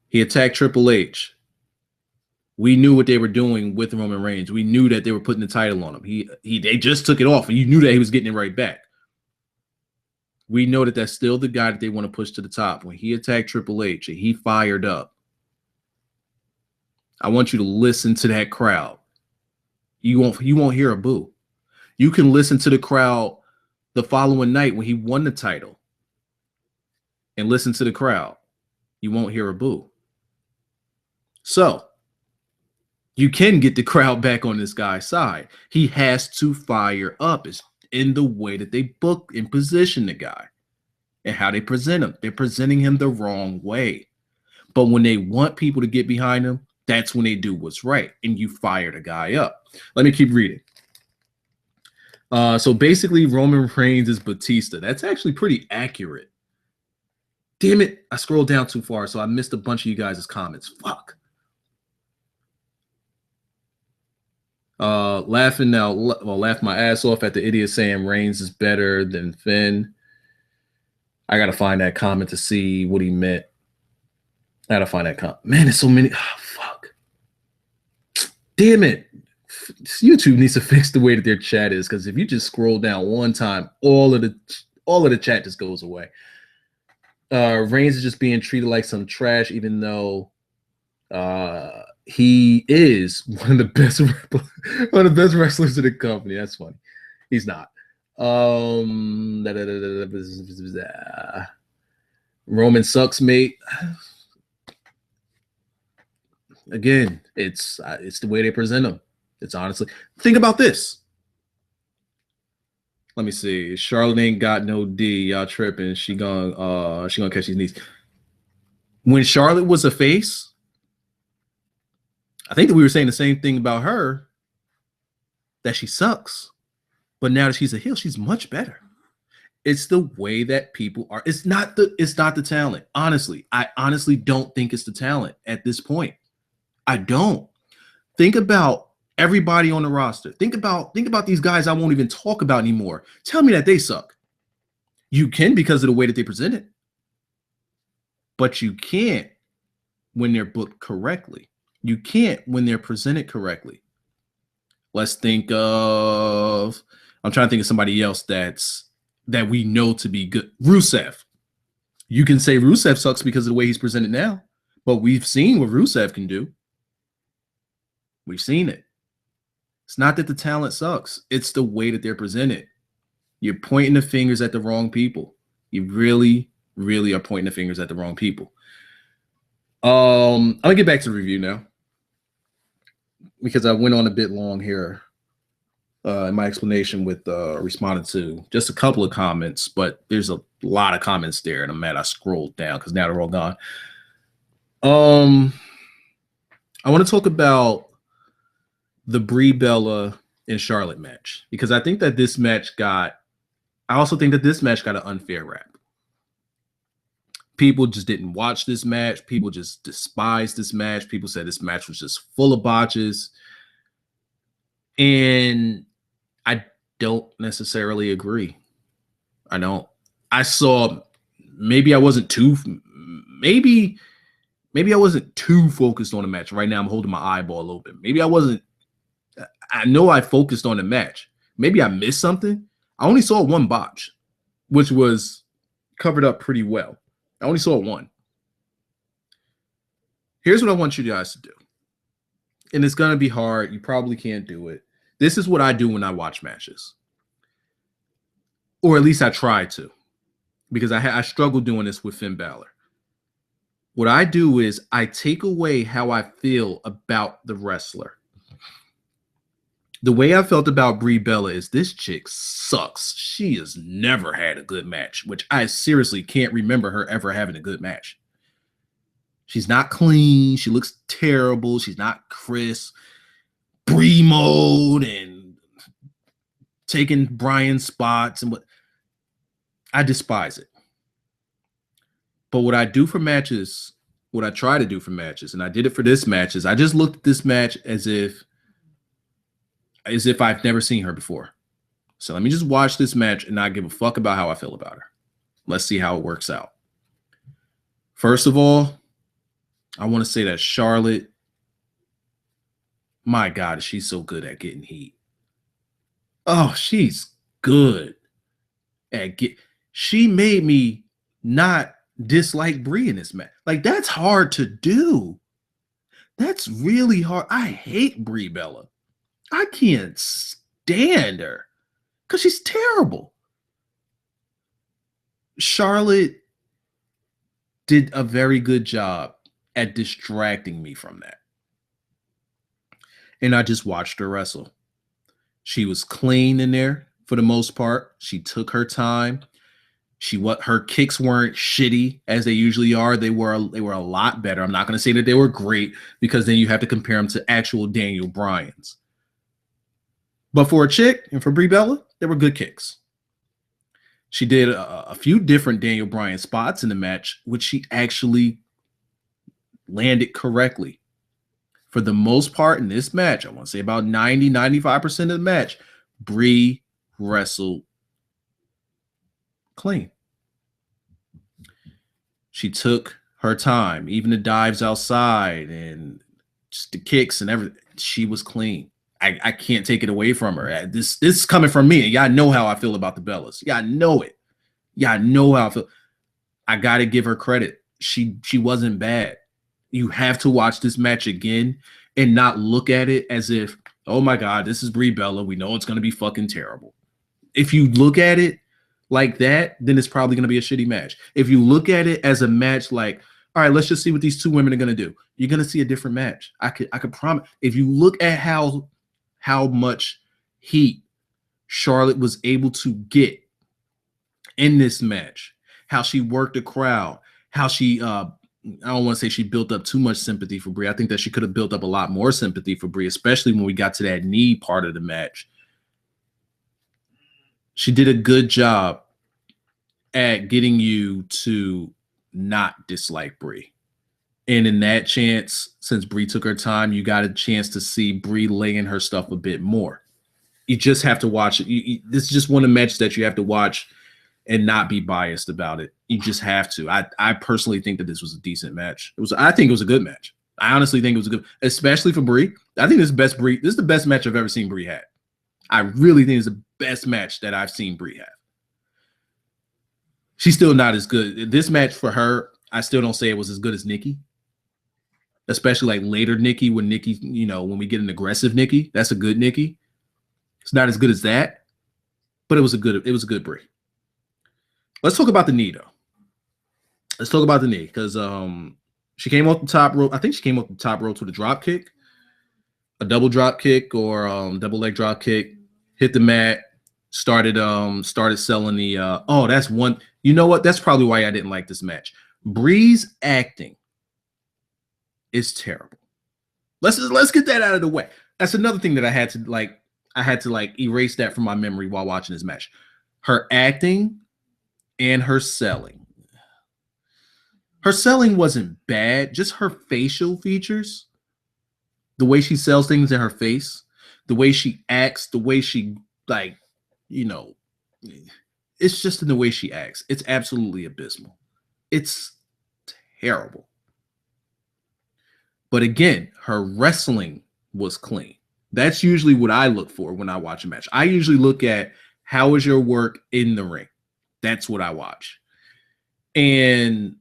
He attacked Triple H. We knew what they were doing with Roman Reigns. We knew that they were putting the title on him. They just took it off, and you knew that he was getting it right back. We know that that's still the guy that they want to push to the top. When he attacked Triple H and he fired up, I want you to listen to that crowd. You won't hear a boo. You can listen to the crowd the following night when he won the title and listen to the crowd. You won't hear a boo. So you can get the crowd back on this guy's side. He has to fire up. It's in the way that they book and position the guy and how they present him. They're presenting him the wrong way. But when they want people to get behind him, that's when they do what's right, and you fire the guy up. Let me keep reading. So basically, Roman Reigns is Batista. That's actually pretty accurate. Damn it, I scrolled down too far, so I missed a bunch of you guys' comments. Fuck. Laughing my ass off at the idiot saying Reigns is better than Finn. I gotta find that comment to see what he meant. I gotta find that comment. Man, there's so many. Oh, fuck. Damn it. YouTube needs to fix the way that their chat is, because if you just scroll down one time, all of the chat just goes away. Reigns is just being treated like some trash, even though He is one of the best wrestlers in the company. That's funny. He's not. Roman sucks, mate. Again, it's the way they present him. It's honestly, think about this. Let me see. Charlotte ain't got no D. Y'all tripping. She gonna catch these knees. When Charlotte was a face, I think that we were saying the same thing about her, that she sucks. But now that she's a heel, she's much better. It's the way that people are. It's not the talent. Honestly, I honestly don't think it's the talent at this point. I don't. Think about everybody on the roster. Think about these guys I won't even talk about anymore. Tell me that they suck. You can because of the way that they present it. But you can't when they're booked correctly. You can't when they're presented correctly. Let's think of, I'm trying to think of somebody else that we know to be good. Rusev. You can say Rusev sucks because of the way he's presented now, but we've seen what Rusev can do. We've seen it. It's not that the talent sucks. It's the way that they're presented. You're pointing the fingers at the wrong people. You really, really are pointing the fingers at the wrong people. I'm gonna get back to the review now because I went on a bit long here in my explanation with responding to just a couple of comments, but there's a lot of comments there, and I'm mad I scrolled down because now they're all gone. I want to talk about the Brie Bella and Charlotte match because I think that this match got an unfair rap. People just didn't watch this match. People just despised this match. People said this match was just full of botches. And I don't necessarily agree. I don't. I saw maybe I wasn't too focused on the match. Right now I'm holding my eyeball a little bit. Maybe I wasn't. I know I focused on the match. Maybe I missed something. I only saw one botch, which was covered up pretty well. I only saw one. Here's what I want you guys to do. And it's going to be hard. You probably can't do it. This is what I do when I watch matches. Or at least I try to. Because I struggle doing this with Finn Balor. What I do is I take away how I feel about the wrestler. The way I felt about Brie Bella is this chick sucks. She has never had a good match, which I seriously can't remember her ever having a good match. She's not clean. She looks terrible. She's not crisp. Brie mode and taking Brian's spots and what. I despise it. But what I do for matches, what I try to do for matches, and I did it for this match, is I just looked at this match as if I've never seen her before. So let me just watch this match and not give a fuck about how I feel about her. Let's see how it works out. First of all, I want to say that Charlotte, my God, she's so good at getting heat. Oh, she's good at she made me not dislike Brie in this match. Like, that's hard to do. That's really hard. I hate Brie Bella. I can't stand her because she's terrible. Charlotte did a very good job at distracting me from that. And I just watched her wrestle. She was clean in there for the most part. She took her time. Her kicks weren't shitty as they usually are. They were a lot better. I'm not going to say that they were great because then you have to compare them to actual Daniel Bryan's. But for a chick and for Brie Bella, they were good kicks. She did a few different Daniel Bryan spots in the match, which she actually landed correctly. For the most part in this match, I want to say about 90-95% of the match, Brie wrestled clean. She took her time, even the dives outside and just the kicks and everything. She was clean. I can't take it away from her. This is coming from me. Y'all know how I feel about the Bellas. Y'all know it. Y'all know how I feel. I got to give her credit. She wasn't bad. You have to watch this match again and not look at it as if, oh my God, this is Brie Bella. We know it's going to be fucking terrible. If you look at it like that, then it's probably going to be a shitty match. If you look at it as a match like, all right, let's just see what these two women are going to do, you're going to see a different match. I could promise. If you look at how much heat Charlotte was able to get in this match, how she worked the crowd, how she I don't want to say she built up too much sympathy for Brie. I think that she could have built up a lot more sympathy for Brie, especially when we got to that knee part of the match. She did a good job at getting you to not dislike Brie. And in that chance, since Brie took her time, you got a chance to see Brie laying her stuff a bit more. You just have to watch it. This is just one of the matches that you have to watch and not be biased about it. You just have to. I personally think that this was a decent match. I think it was a good match. I honestly think it was a good, especially for Brie. I think this is best Brie. This is the best match I've ever seen Brie had. I really think it's the best match that I've seen Brie have. She's still not as good. This match for her, I still don't say it was as good as Nikki. Especially like later Nikki, when Nikki, you know, when we get an aggressive Nikki, that's a good Nikki. It's not as good as that, but it was a good Brie. Let's talk about the knee though. Let's talk about the knee because she came off the top rope. I think she came off the top rope with a drop kick, a double drop kick or double leg drop kick. Hit the mat, started selling the. Oh, that's one. You know what? That's probably why I didn't like this match. Brie's acting is terrible. Let's get that out of the way. That's another thing that I had to erase that from my memory while watching this match. Her acting and her selling. Her selling wasn't bad, just her facial features, the way she sells things in her face, the way she acts, the way she it's just in the way she acts. It's absolutely abysmal. It's terrible. But again, her wrestling was clean. That's usually what I look for when I watch a match. I usually look at how is your work in the ring. That's what I watch. And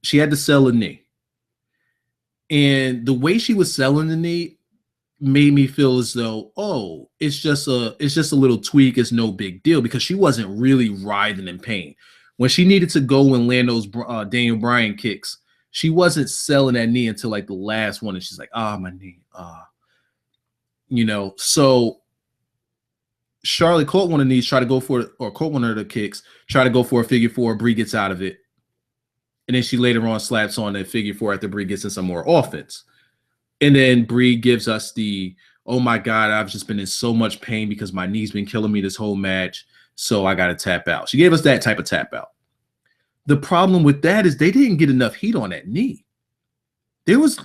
she had to sell a knee. And the way she was selling the knee made me feel as though, oh, it's just a little tweak. It's no big deal because she wasn't really writhing in pain. When she needed to go and land those Daniel Bryan kicks, she wasn't selling that knee until like the last one. And she's like, my knee. So Charlotte caught one of these, try to go for it, or caught one of the kicks, try to go for a figure four. Brie gets out of it. And then she later on slaps on that figure four after Brie gets in some more offense. And then Brie gives us the, oh my God, I've just been in so much pain because my knee's been killing me this whole match. So I got to tap out. She gave us that type of tap out. The problem with that is they didn't get enough heat on that knee. There was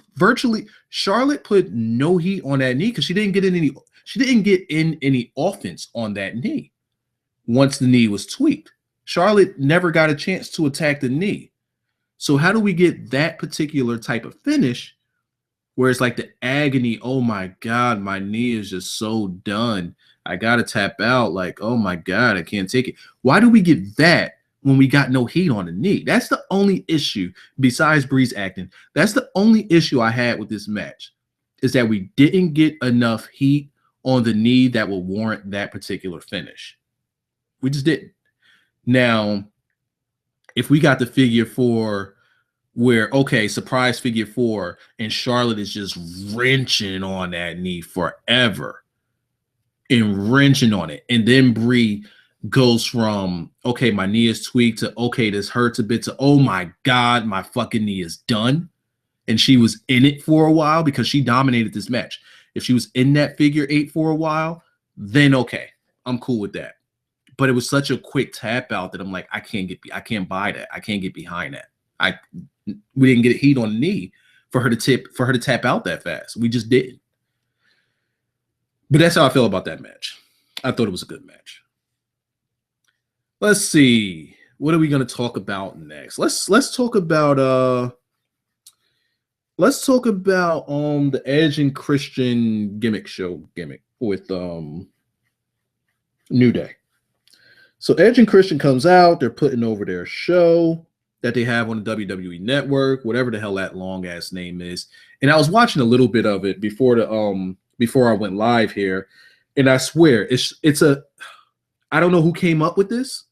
Charlotte put no heat on that knee because she didn't get in any offense on that knee. Once the knee was tweaked, Charlotte never got a chance to attack the knee. So how do we get that particular type of finish where it's like the agony, oh my God, my knee is just so done. I got to tap out. Like, oh my God, I can't take it. Why do we get that when we got no heat on the knee? That's the only issue besides Brie's acting. That's the only issue I had with this match is that we didn't get enough heat on the knee that will warrant that particular finish. We just didn't. Now, if we got the figure four where, okay, surprise figure four, and Charlotte is just wrenching on that knee forever and wrenching on it. And then Brie goes from, okay, my knee is tweaked to, okay, this hurts a bit to, oh my God, my fucking knee is done. And she was in it for a while because she dominated this match. If she was in that figure eight for a while, then okay, I'm cool with that. But it was such a quick tap out that I'm like, I can't buy that. I can't get behind that. We didn't get heat on the knee for her to tap out that fast. We just didn't. But that's how I feel about that match. I thought it was a good match. Let's see. What are we going to talk about next? Let's talk about the Edge and Christian gimmick with New Day. So Edge and Christian comes out, they're putting over their show. that they have on the WWE Network, whatever the hell that long ass name is. And I was watching a little bit of it before I went live here, and I swear it's a I don't know who came up with this.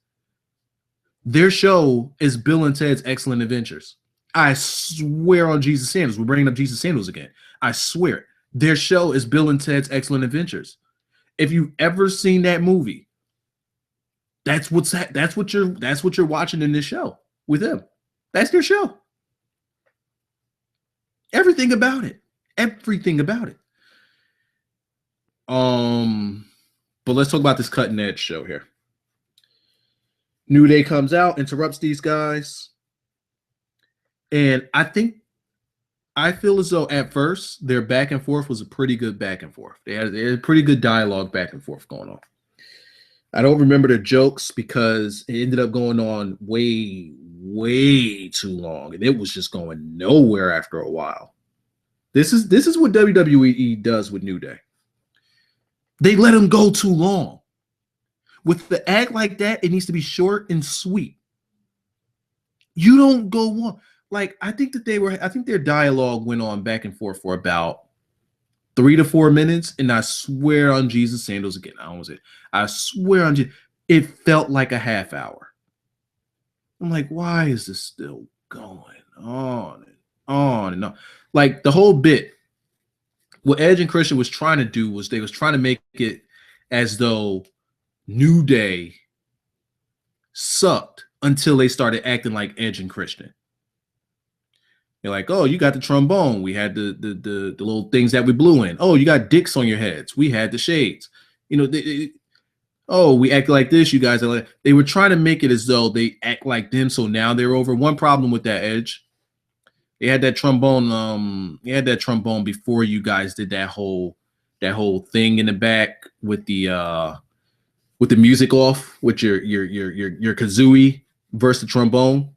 Their show is Bill and Ted's Excellent Adventures. I swear on Jesus Sandals. We're bringing up Jesus Sandals again. I swear. Their show is Bill and Ted's Excellent Adventures. If you've ever seen that movie, that's what you're watching in this show with them. That's their show. Everything about it. Everything about it. But let's talk about this cutting edge show here. New Day comes out, interrupts these guys. And I feel as though at first their back and forth was a pretty good back and forth. They had pretty good dialogue back and forth going on. I don't remember the jokes because it ended up going on way, way too long, and it was just going nowhere after a while. This is what WWE does with New Day. They let them go too long. With the act like that, it needs to be short and sweet. You don't go on. Like, I think their dialogue went on back and forth for about 3 to 4 minutes, and I swear on Jesus Sandals again. I swear on Jesus, it felt like a half hour. I'm like, why is this still going on and on and on? Like, the whole bit, what Edge and Christian was trying to do was they was trying to make it as though New Day sucked until they started acting like Edge and Christian. They're like, oh, you got the trombone. We had the little things that we blew in. Oh, you got dicks on your heads. We had the shades. You know, we act like this. You guys are like, they were trying to make it as though they act like them. So now they're over. One problem with that, Edge. They had that trombone. They had that trombone before you guys did that whole thing in the back with the music off with your kazooie versus the trombone.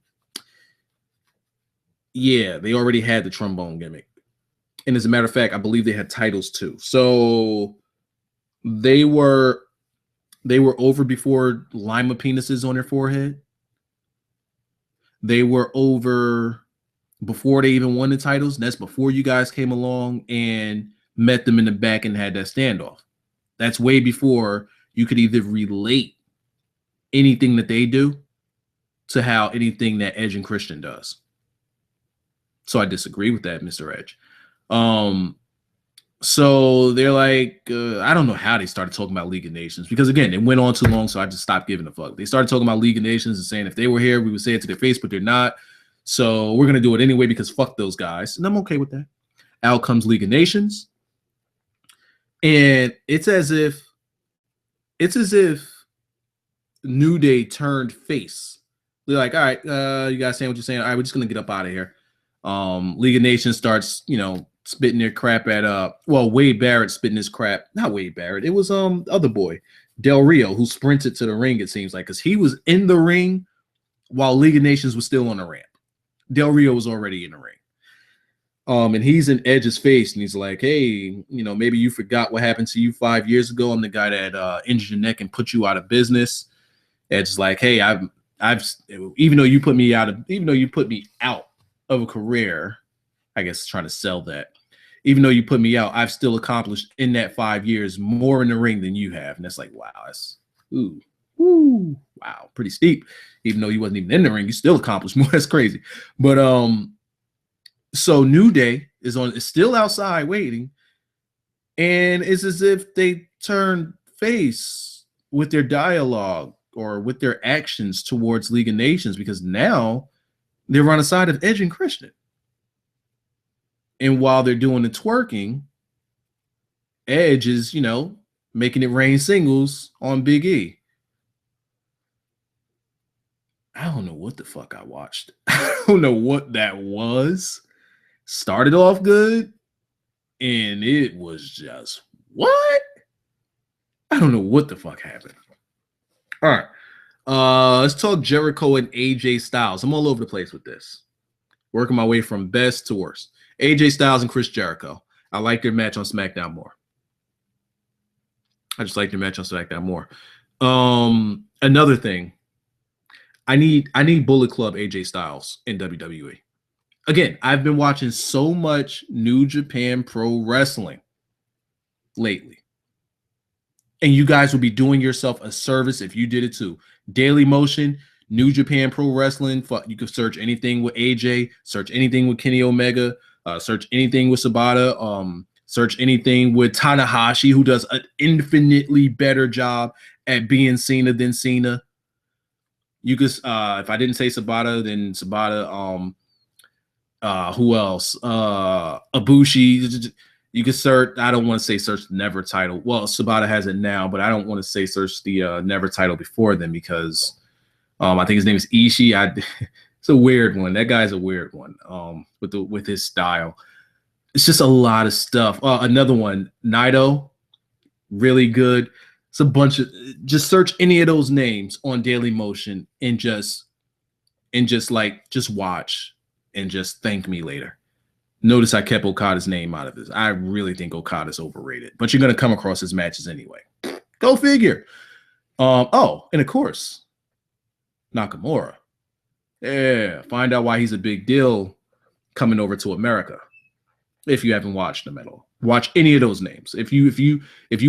Yeah, they already had the trombone gimmick. And as a matter of fact, I believe they had titles too. So they were over before lima penises on their forehead. They were over before they even won the titles. That's before you guys came along and met them in the back and had that standoff. That's way before you could either relate anything that they do to how anything that Edge and Christian does. So I disagree with that, Mr. Edge. So they're like, I don't know how they started talking about League of Nations because, again, it went on too long, so I just stopped giving a fuck. They started talking about League of Nations and saying if they were here, we would say it to their face, but they're not. So we're going to do it anyway because fuck those guys. And I'm okay with that. Out comes League of Nations. And it's as if New Day turned face. They're like, all right, you guys saying what you're saying. All right, we're just going to get up out of here. League of Nations starts, spitting their crap at Wade Barrett spitting his crap. Not Wade Barrett. It was other boy, Del Rio, who sprinted to the ring, it seems like, because he was in the ring while League of Nations was still on the ramp. Del Rio was already in the ring. And he's in Edge's face, and he's like, hey, maybe you forgot what happened to you 5 years ago. I'm the guy that injured your neck and put you out of business. Edge's like, hey, I've even though you put me out of a career, I guess trying to sell that. Even though you put me out, I've still accomplished in that 5 years more in the ring than you have. And that's like, wow, that's wow, pretty steep. Even though you wasn't even in the ring, you still accomplished more. That's crazy. But so New Day is still outside waiting, and it's as if they turn face with their dialogue or with their actions towards League of Nations because now they're on the side of Edge and Christian. And while they're doing the twerking, Edge is, making it rain singles on Big E. I don't know what the fuck I watched. I don't know what that was. Started off good, and it was just, what? I don't know what the fuck happened. All right. Let's talk Jericho and AJ Styles. I'm all over the place with this. Working my way from best to worst. AJ Styles and Chris Jericho. I like their match on SmackDown more. I just like their match on SmackDown more. Another thing. I need Bullet Club AJ Styles in WWE. Again, I've been watching so much New Japan Pro Wrestling lately. And you guys would be doing yourself a service if you did it too. Daily Motion, New Japan Pro Wrestling. You could search anything with AJ, search anything with Kenny Omega, search anything with Sabata, search anything with Tanahashi, who does an infinitely better job at being Cena than Cena. You could, if I didn't say Sabata, then Sabata. Who else? Ibushi. You can search. I don't want to say search the Never title. Well, Sabata has it now, but I don't want to say search the Never title before then because I think his name is Ishii. It's a weird one. That guy's a weird one. With his style, it's just a lot of stuff. Another one, Naito, really good. It's a bunch of. Just search any of those names on Daily Motion and just watch and just thank me later. Notice I kept Okada's name out of this. I really think Okada's overrated, but you're going to come across his matches anyway. Go figure. And of course, Nakamura. Yeah, find out why he's a big deal coming over to America. If you haven't watched them at all, watch any of those names. If you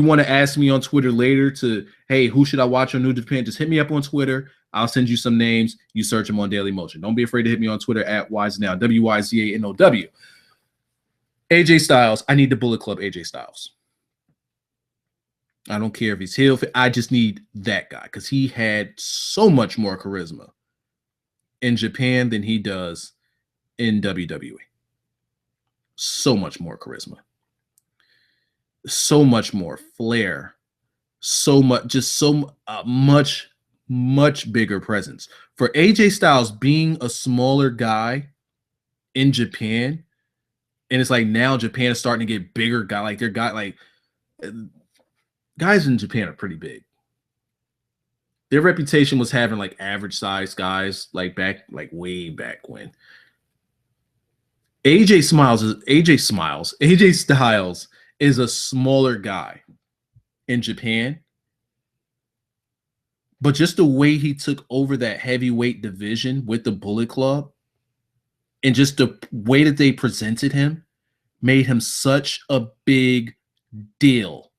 want to ask me on Twitter later to, hey, who should I watch on New Japan? Just hit me up on Twitter. I'll send you some names. You search them on Daily Motion. Don't be afraid to hit me on Twitter at WiseNow, WYZANOW. AJ Styles, I need the Bullet Club AJ Styles. I don't care if he's heel. I just need that guy because he had so much more charisma in Japan than he does in WWE. So much more charisma. So much more flair. So much, just so much bigger presence. For AJ Styles being a smaller guy in Japan, and it's like now Japan is starting to get bigger. Guys in Japan are pretty big. Their reputation was having like average size guys way back when. AJ Styles is a smaller guy in Japan. But just the way he took over that heavyweight division with the Bullet Club and just the way that they presented him made him such a big deal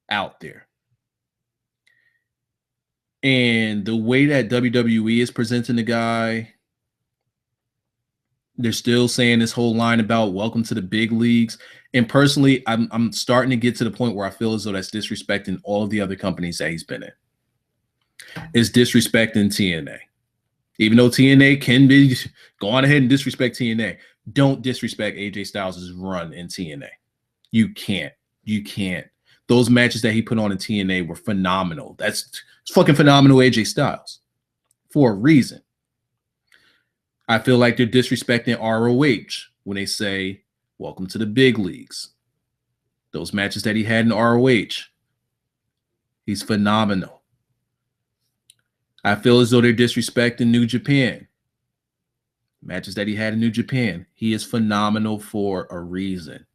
out there. And the way that WWE is presenting the guy, they're still saying this whole line about welcome to the big leagues. And personally, I'm starting to get to the point where I feel as though that's disrespecting all of the other companies that he's been in. It's disrespecting TNA. Even though TNA can be, go on ahead and disrespect TNA. Don't disrespect AJ Styles' run in TNA. You can't. Those matches that he put on in TNA were phenomenal. It's fucking phenomenal AJ Styles for a reason. I feel like they're disrespecting ROH when they say, welcome to the big leagues. Those matches that he had in ROH, he's phenomenal. I feel as though they're disrespecting New Japan. Matches that he had in New Japan, he is phenomenal for a reason.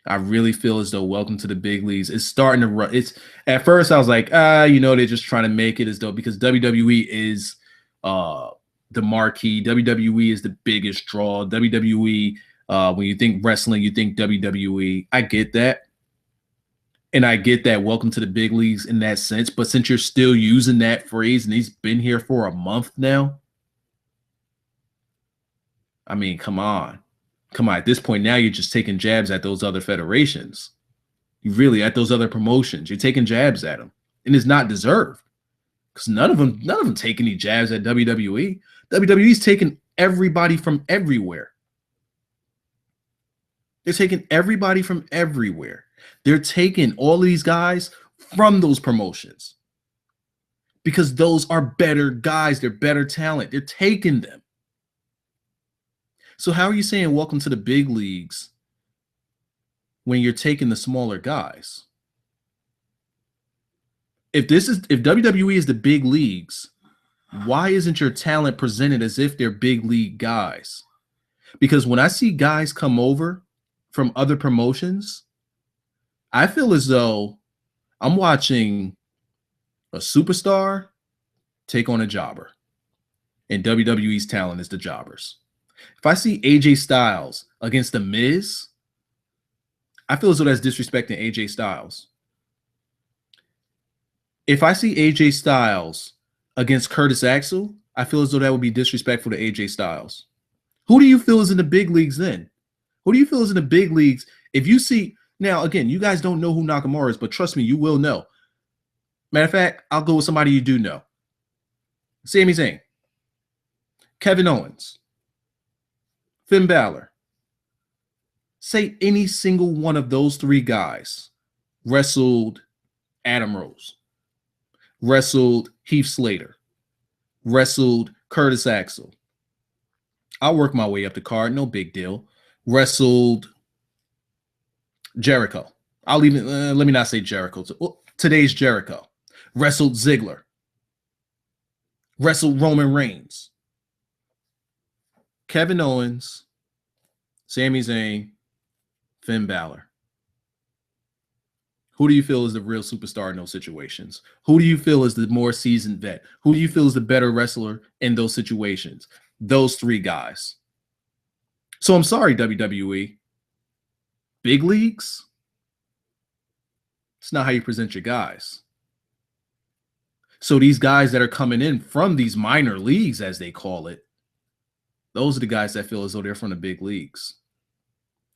I really feel as though welcome to the big leagues is starting to run. It's at first I was like, they're just trying to make it as though because WWE is the marquee. WWE is the biggest draw. WWE, when you think wrestling, you think WWE. I get that. And I get that welcome to the big leagues in that sense. But since you're still using that phrase and he's been here for a month now, I mean, come on. At this point now, you're just taking jabs at those other federations. You really at those other promotions. You're taking jabs at them. And it's not deserved. Because none of them take any jabs at WWE. WWE's taking everybody from everywhere. They're taking everybody from everywhere. They're taking all of these guys from those promotions because those are better guys. They're better talent. They're taking them. So how are you saying welcome to the big leagues when you're taking the smaller guys? If WWE is the big leagues, why isn't your talent presented as if they're big league guys? Because when I see guys come over from other promotions, I feel as though I'm watching a superstar take on a jobber. And WWE's talent is the jobbers. If I see AJ Styles against The Miz, I feel as though that's disrespecting AJ Styles. If I see AJ Styles against Curtis Axel, I feel as though that would be disrespectful to AJ Styles. Who do you feel is in the big leagues then? Who do you feel is in the big leagues? If you see, now again, you guys don't know who Nakamura is, but trust me, you will know. Matter of fact, I'll go with somebody you do know. Sami Zayn, Kevin Owens, Finn Balor. Say any single one of those three guys wrestled Adam Rose, wrestled Heath Slater, wrestled Curtis Axel. I'll work my way up the card, no big deal. Wrestled Jericho. I'll even, let me not say Jericho. Today's Jericho. Wrestled Ziggler. Wrestled Roman Reigns. Kevin Owens, Sami Zayn, Finn Balor. Who do you feel is the real superstar in those situations? Who do you feel is the more seasoned vet? Who do you feel is the better wrestler in those situations? Those three guys. So I'm sorry, WWE. Big leagues? It's not how you present your guys. So these guys that are coming in from these minor leagues, as they call it, those are the guys that feel as though they're from the big leagues.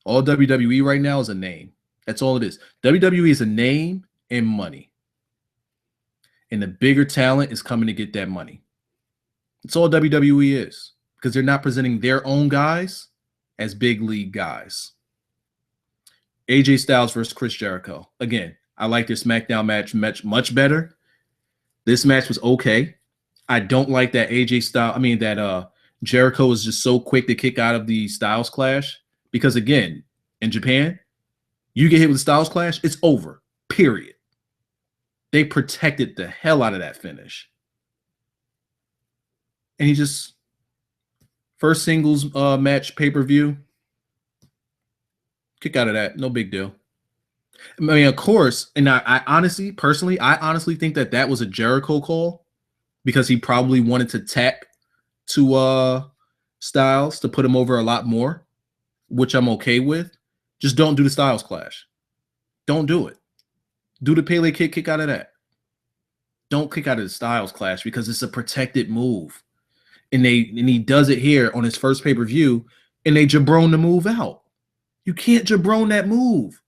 All WWE right now is a name. That's all it is. WWE is a name and money. And the bigger talent is coming to get that money. That's all WWE is. Because they're not presenting their own guys as big league guys. AJ Styles versus Chris Jericho. Again, I like their SmackDown match much better. This match was okay. I don't like that Jericho was just so quick to kick out of the Styles Clash. Because again, in Japan, you get hit with the Styles Clash, it's over. Period. They protected the hell out of that finish. And he just, first singles match pay-per-view, kick out of that. No big deal. I mean, of course, and I honestly think that was a Jericho call because he probably wanted to tap to Styles to put him over a lot more, which I'm okay with. Just don't do the Styles Clash. Don't do it. Do the Pele kick out of that. Don't kick out of the Styles Clash because it's a protected move. And he does it here on his first pay-per-view, and they jabron the move out. You can't jabron that move.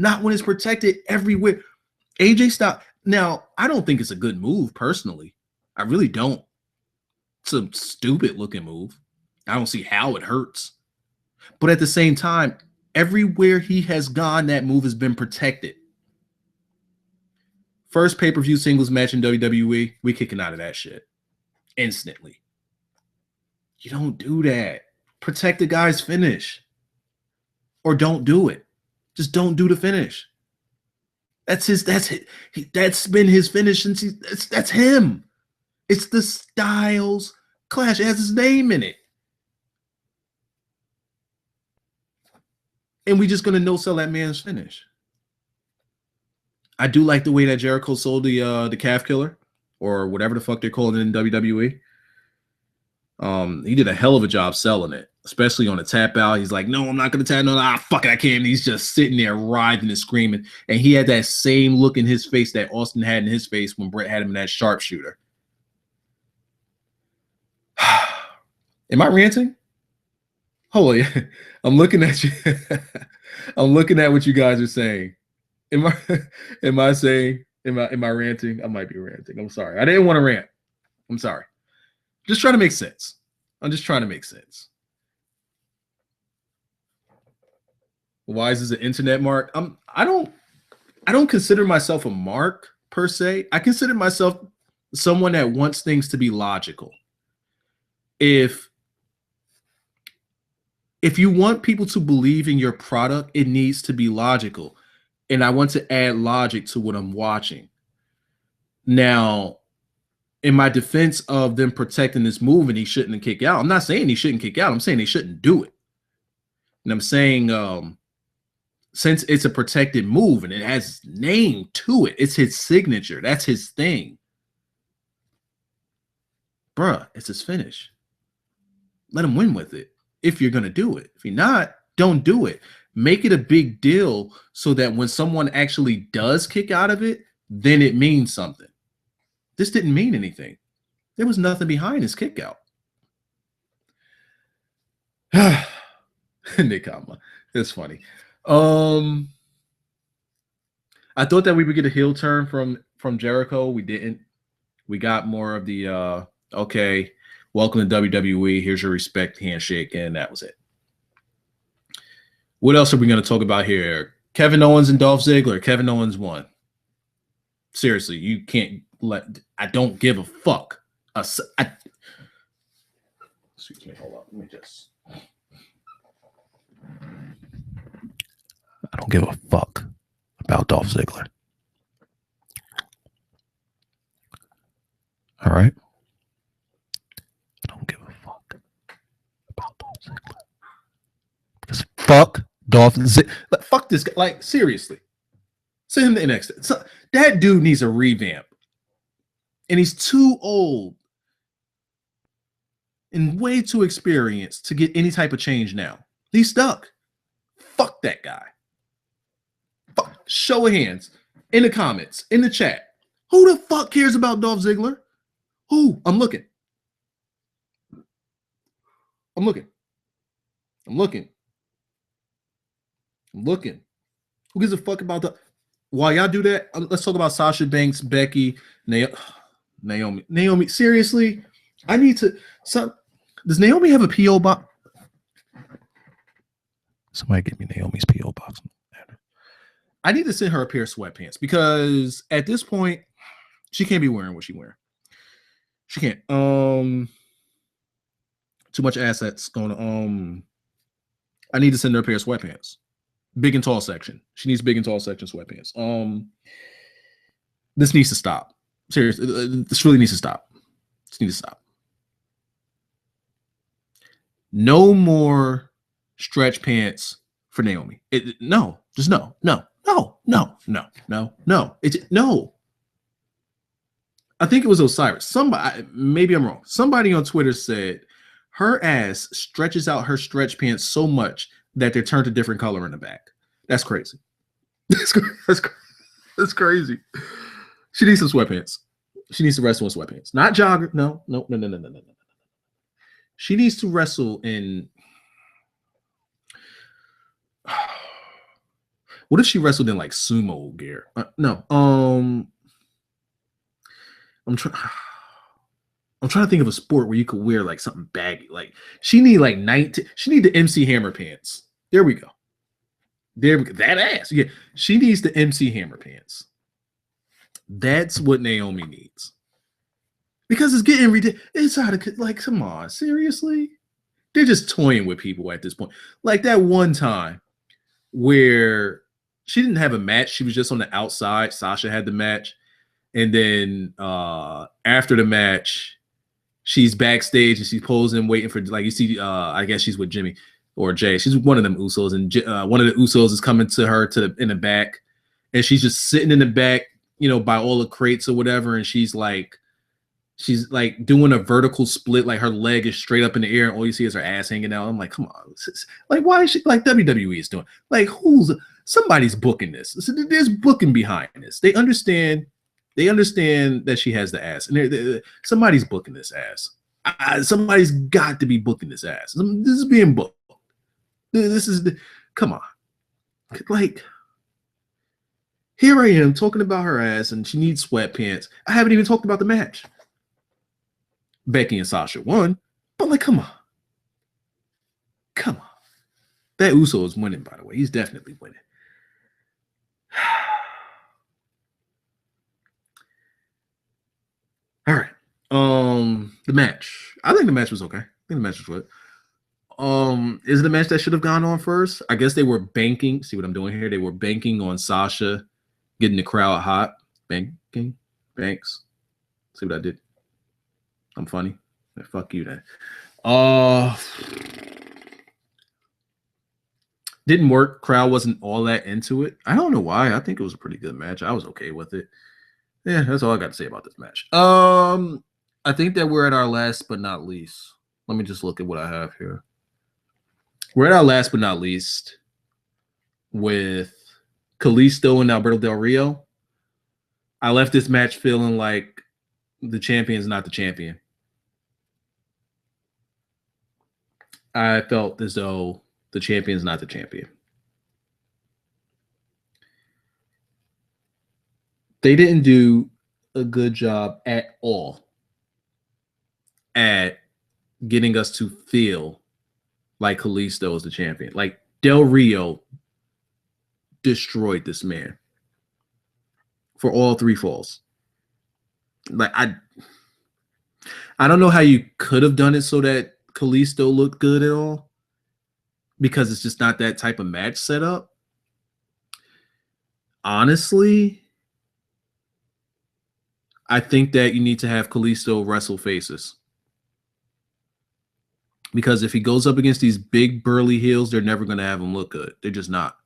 Not when it's protected everywhere. AJ Styles. Now, I don't think it's a good move, personally. I really don't. It's a stupid-looking move. I don't see how it hurts. But at the same time, everywhere he has gone, that move has been protected. First pay-per-view singles match in WWE, we kicking out of that shit. Instantly. You don't do that. Protect the guy's finish. Or don't do it. Just don't do the finish. That's been his finish since that's him. It's the Styles Clash. It has his name in it. And we just gonna no-sell that man's finish. I do like the way that Jericho sold the calf killer, or whatever the fuck they're calling it in WWE. He did a hell of a job selling it, especially on the tap out. He's like, no, I'm not going to tap. No, fuck it, I can't. And he's just sitting there writhing and screaming. And he had that same look in his face that Austin had in his face when Brett had him in that sharpshooter. Am I ranting? Holy, I'm looking at you. I'm looking at what you guys are saying. Am I ranting? I might be ranting. I'm sorry. I didn't want to rant. I'm sorry. Just trying to make sense. I'm just trying to make sense. Why is this an internet mark? I don't consider myself a mark per se. I consider myself someone that wants things to be logical. If you want people to believe in your product, it needs to be logical. And I want to add logic to what I'm watching. Now, in my defense of them protecting this move and he shouldn't kick out, I'm not saying he shouldn't kick out. I'm saying they shouldn't do it. And I'm saying since it's a protected move and it has name to it, it's his signature. That's his thing. bruh, it's his finish. Let him win with it if you're going to do it. If you're not, don't do it. Make it a big deal so that when someone actually does kick out of it, then it means something. This didn't mean anything. There was nothing behind his kick out. Nikama. It's funny. I thought that we would get a heel turn from Jericho. We didn't. We got more of the okay, welcome to WWE. Here's your respect handshake, and that was it. What else are we going to talk about here? Kevin Owens and Dolph Ziggler. Kevin Owens won. Seriously, you can't let. I don't give a fuck. Excuse me. Hold on. Let me just. I don't give a fuck about Dolph Ziggler. All right? I don't give a fuck about Dolph Ziggler. Because fuck Dolph Ziggler. Fuck this guy. Like, seriously. Send him to NXT. So, that dude needs a revamp. And he's too old and way too experienced to get any type of change now. He's stuck. Fuck that guy. Fuck. Show of hands in the comments, in the chat. Who the fuck cares about Dolph Ziggler? Who? I'm looking. I'm looking. I'm looking. I'm looking. Who gives a fuck about the... While y'all do that, let's talk about Sasha Banks, Becky, Naomi. Naomi, seriously? I need to... Does Naomi have a P.O. box? Somebody give me Naomi's P.O. box. I need to send her a pair of sweatpants because at this point, she can't be wearing what she's wearing. She can't. Too much assets going on. I need to send her a pair of sweatpants. Big and tall section. She needs big and tall section sweatpants. This needs to stop. Seriously, this really needs to stop. This needs to stop. No more stretch pants for Naomi. No. Just no. No. I think it was Osiris. Somebody, maybe I'm wrong. Somebody on Twitter said her ass stretches out her stretch pants so much that they're turned a different color in the back. That's crazy. That's crazy. She needs some sweatpants. She needs to wrestle in sweatpants. Not jogger. No. She needs to wrestle in... What if she wrestled in like sumo gear? No. I'm trying to think of a sport where you could wear like something baggy. Like she need like 19. She need the MC Hammer pants. There we go. That ass. Yeah. She needs the MC Hammer pants. That's what Naomi needs. Because it's getting ridiculous. It's out of, like, come on, seriously? They're just toying with people at this point. Like that one time where she didn't have a match. She was just on the outside. Sasha had the match. And then after the match, she's backstage and she's posing, waiting for, like, you see, I guess she's with Jimmy or Jay. She's one of them Usos. And one of the Usos is coming to her in the back. And she's just sitting in the back, you know, by all the crates or whatever. And she's like doing a vertical split, like her leg is straight up in the air and all you see is her ass hanging out. I'm like, come on. Like, why is she, like WWE is doing? Like, somebody's booking this. There's booking behind this. They understand that she has the ass. And somebody's booking this ass. Somebody's got to be booking this ass. This is being booked. Come on. Like, here I am talking about her ass and she needs sweatpants. I haven't even talked about the match. Becky and Sasha won, but like, come on. That Uso is winning, by the way. He's definitely winning. All right. The match. I think the match was okay. I think the match was good. Is it a match that should have gone on first? I guess they were banking. See what I'm doing here? They were banking on Sasha getting the crowd hot. Banks. See what I did? I'm funny. Fuck you then. Didn't work. Crowd wasn't all that into it. I don't know why. I think it was a pretty good match. I was okay with it. Yeah, that's all I got to say about this match. I think that we're at our last but not least. Let me just look at what I have here. We're at our last but not least with Kalisto and Alberto Del Rio. I left this match feeling like the champion's not the champion. I felt as though the champion's not the champion. They didn't do a good job at all at getting us to feel like Kalisto is the champion. Like Del Rio destroyed this man for all 3 falls. Like I don't know how you could have done it so that Kalisto looked good at all, because it's just not that type of match setup. Honestly, I think that you need to have Kalisto wrestle faces. Because if he goes up against these big burly heels, they're never going to have him look good. They're just not.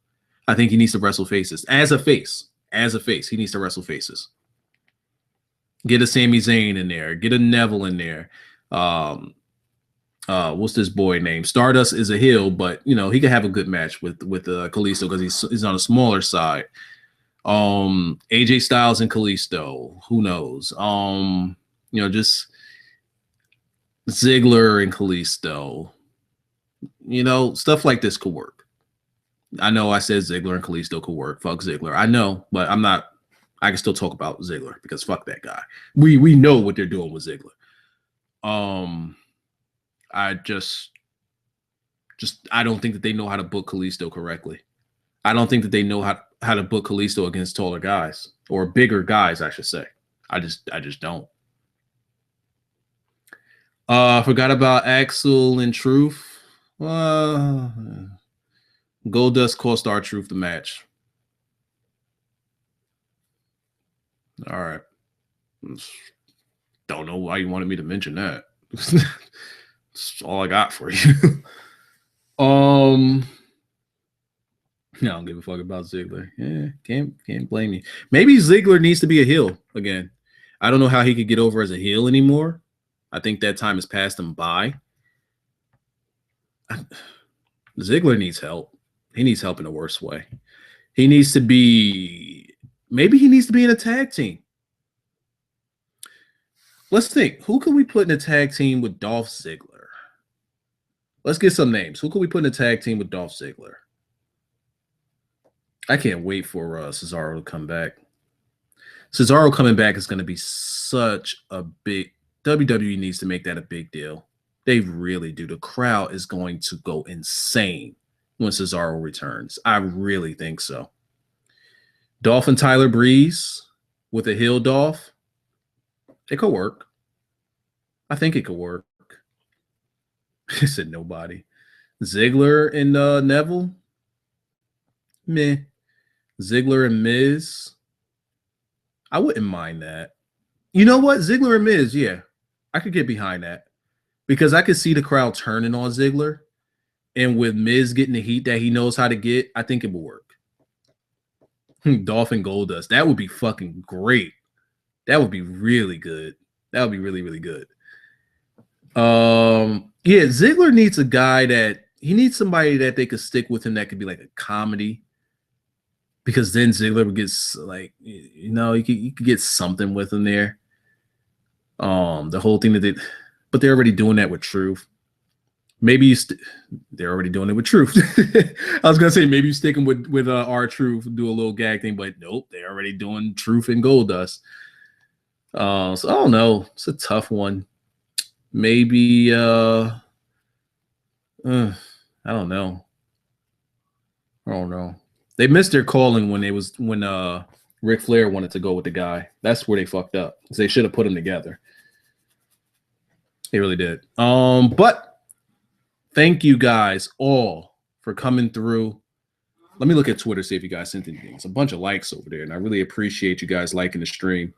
I think he needs to wrestle faces. As a face, he needs to wrestle faces. Get a Sami Zayn in there. Get a Neville in there. What's this boy name? Stardust is a heel, but you know he could have a good match with Kalisto because he's on a smaller side. AJ Styles and Kalisto, who knows? Just Ziggler and Kalisto. Stuff like this could work. I know I said Ziggler and Kalisto could work. Fuck Ziggler. I know, but I'm not. I can still talk about Ziggler because fuck that guy. We know what they're doing with Ziggler. I don't think that they know how to book Kalisto correctly. I don't think that they know how to book Kalisto against taller guys or bigger guys, I should say. I just don't. Forgot about Axel and Truth. Goldust cost R-Truth the match. All right. Don't know why you wanted me to mention that. That's all I got for you. I don't give a fuck about Ziggler. Yeah, can't blame you. Maybe Ziggler needs to be a heel again. I don't know how he could get over as a heel anymore. I think that time has passed him by. Ziggler needs help. He needs help in a worse way. He needs to be in a tag team. Let's think. Who can we put in a tag team with Dolph Ziggler? Let's get some names. Who can we put in a tag team with Dolph Ziggler? I can't wait for Cesaro to come back. Cesaro coming back is going to be such a big... WWE needs to make that a big deal. They really do. The crowd is going to go insane when Cesaro returns. I really think so. Dolph and Tyler Breeze with a heel Dolph. It could work. I think it could work. He said nobody. Ziggler and Neville. Meh. Ziggler and Miz. I wouldn't mind that. You know what? Ziggler and Miz, yeah. I could get behind that. Because I could see the crowd turning on Ziggler. And with Miz getting the heat that he knows how to get, I think it will work. Dolph and Goldust. That would be fucking great. That would be really good. That would be really, really good. Yeah, Ziggler needs a guy he needs somebody that they could stick with him that could be like a comedy. Because then Ziggler would get you could get something with him there. The whole thing but they're already doing that with Truth. Maybe they're already doing it with Truth. I was gonna say maybe you stick him with R-Truth, do a little gag thing, but nope, they're already doing Truth and Goldust. So I don't know. It's a tough one. Maybe I don't know. They missed their calling when Ric Flair wanted to go with the guy. That's where they fucked up. They should have put them together. They really did. But thank you guys all for coming through. Let me look at Twitter, see if you guys sent anything. It's a bunch of likes over there, and I really appreciate you guys liking the stream.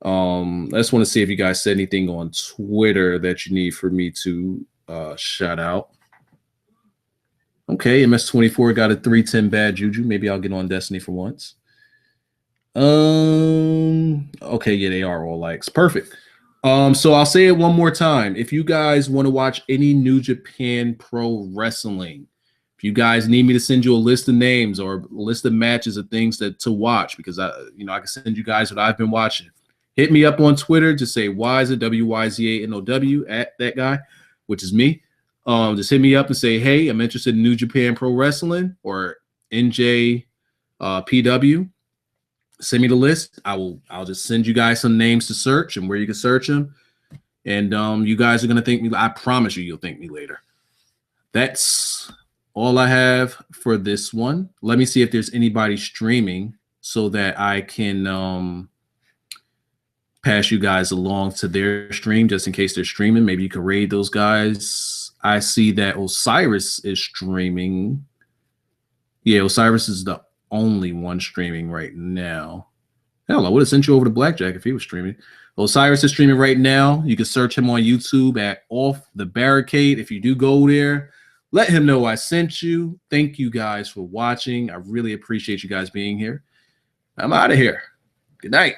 I just want to see if you guys said anything on Twitter that you need for me to shout out. Okay, MS24 got a 310 bad juju. Maybe I'll get on Destiny for once. Okay, yeah, they are all likes. Perfect. So I'll say it one more time. If you guys want to watch any New Japan Pro Wrestling, if you guys need me to send you a list of names or a list of matches of things to watch, because I can send you guys what I've been watching. Hit me up on Twitter. Just say Wyza, WYZANOW, at that guy, which is me. Just hit me up and say, hey, I'm interested in New Japan Pro Wrestling or NJ PW. Send me the list. I'll just send you guys some names to search and where you can search them. And you guys are gonna thank me. I promise you'll thank me later. That's all I have for this one. Let me see if there's anybody streaming so that I can pass you guys along to their stream just in case they're streaming. Maybe you can raid those guys. I see that Osiris is streaming. Yeah, Osiris is the only one streaming right now. Hell, I would have sent you over to Blackjack if he was streaming. Osiris is streaming right now. You can search him on YouTube at Off the Barricade. If you do go there, let him know I sent you. Thank you guys for watching. I really appreciate you guys being here. I'm out of here. Good night.